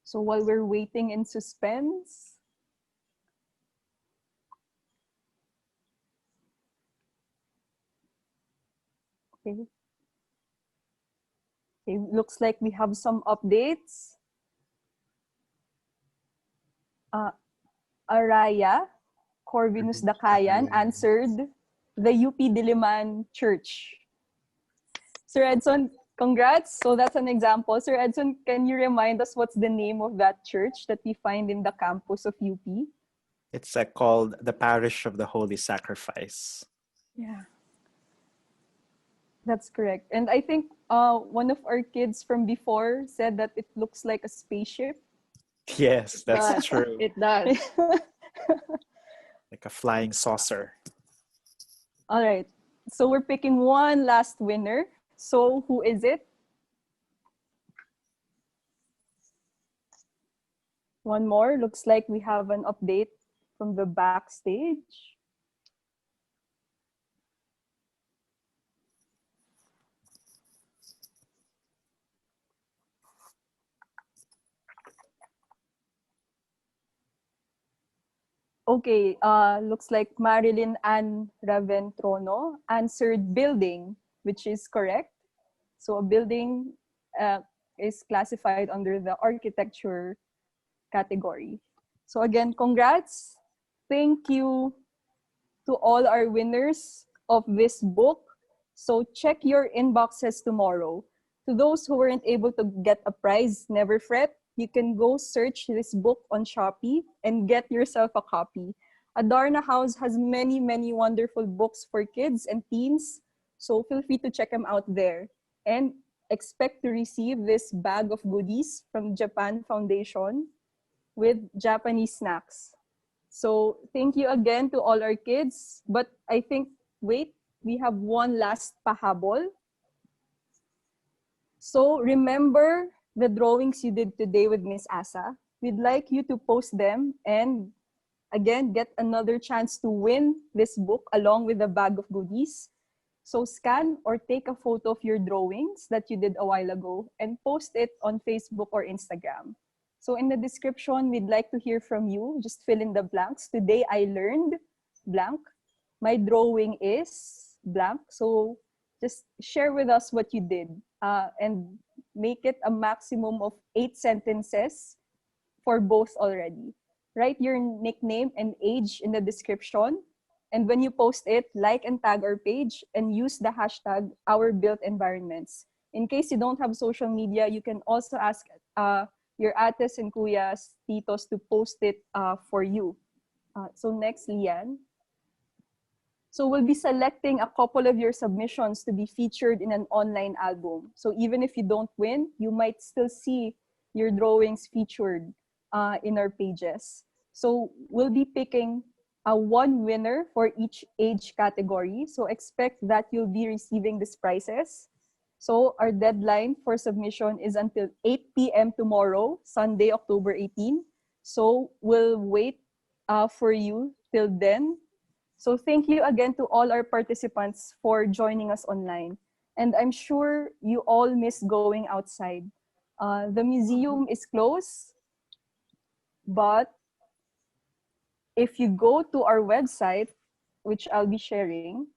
So while we're waiting in suspense, okay, okay, looks like we have some updates. Araya Corvinus Dakayan answered the UP Diliman Church. Sir Edson, congrats. So that's an example. Sir Edson, can you remind us what's the name of that church that we find in the campus of UP? It's called the Parish of the Holy Sacrifice. Yeah, that's correct. And I think one of our kids from before said that it looks like a spaceship. Yes, that's does. true. It does. Like a flying saucer. All right. So we're picking one last winner. So who is it? One more. Looks like we have an update from the backstage. Okay, looks like Marilyn Ann Raventrono answered building, which is correct. So a building is classified under the architecture category. So again, congrats. Thank you to all our winners of this book. So check your inboxes tomorrow. To those who weren't able to get a prize, never fret. You can go search this book on Shopee and get yourself a copy. Adarna House has many, many wonderful books for kids and teens. So feel free to check them out there. And expect to receive this bag of goodies from Japan Foundation with Japanese snacks. So thank you again to all our kids. But I think, wait, we have one last pahabol. So remember the drawings you did today with Miss Asa. We'd like you to post them and again, get another chance to win this book along with a bag of goodies. So scan or take a photo of your drawings that you did a while ago and post it on Facebook or Instagram. So in the description, we'd like to hear from you. Just fill in the blanks. Today I learned blank. My drawing is blank. So just share with us what you did and make it a maximum of 8 sentences for both already. Write your nickname and age in the description. And when you post it, like and tag our page and use the hashtag OurBuiltEnvironments. In case you don't have social media, you can also ask your ates and kuyas, titos to post it for you. So next, Lian. So we'll be selecting a couple of your submissions to be featured in an online album. So even if you don't win, you might still see your drawings featured in our pages. So we'll be picking one winner for each age category. So expect that you'll be receiving these prizes. So our deadline for submission is until 8 p.m. tomorrow, Sunday, October 18. So we'll wait for you till then. So thank you again to all our participants for joining us online. And I'm sure you all miss going outside. The museum is closed, but if you go to our website, which I'll be sharing,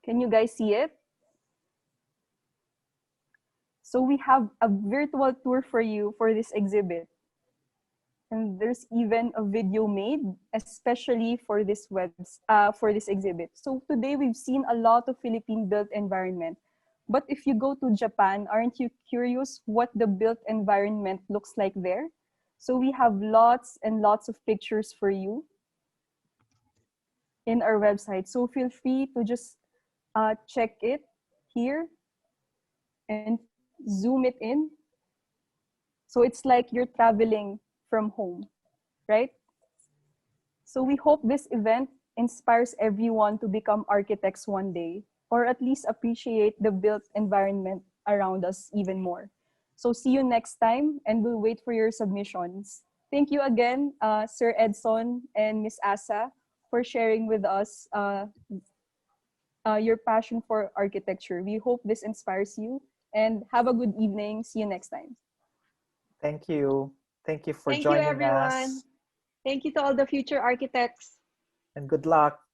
can you guys see it? So we have a virtual tour for you for this exhibit. And there's even a video made especially for this for this exhibit. So today we've seen a lot of Philippine built environment. But if you go to Japan, aren't you curious what the built environment looks like there? So we have lots and lots of pictures for you in our website. So feel free to just check it here and zoom it in. So it's like you're traveling from home, right? So we hope this event inspires everyone to become architects one day, or at least appreciate the built environment around us even more. So see you next time, and we'll wait for your submissions. Thank you again, Sir Edson and Ms. Asa, for sharing with us your passion for architecture. We hope this inspires you, and have a good evening. See you next time. Thank you. Thank you for Thank you, joining everyone. us, Thank you to all the future architects. and good luck.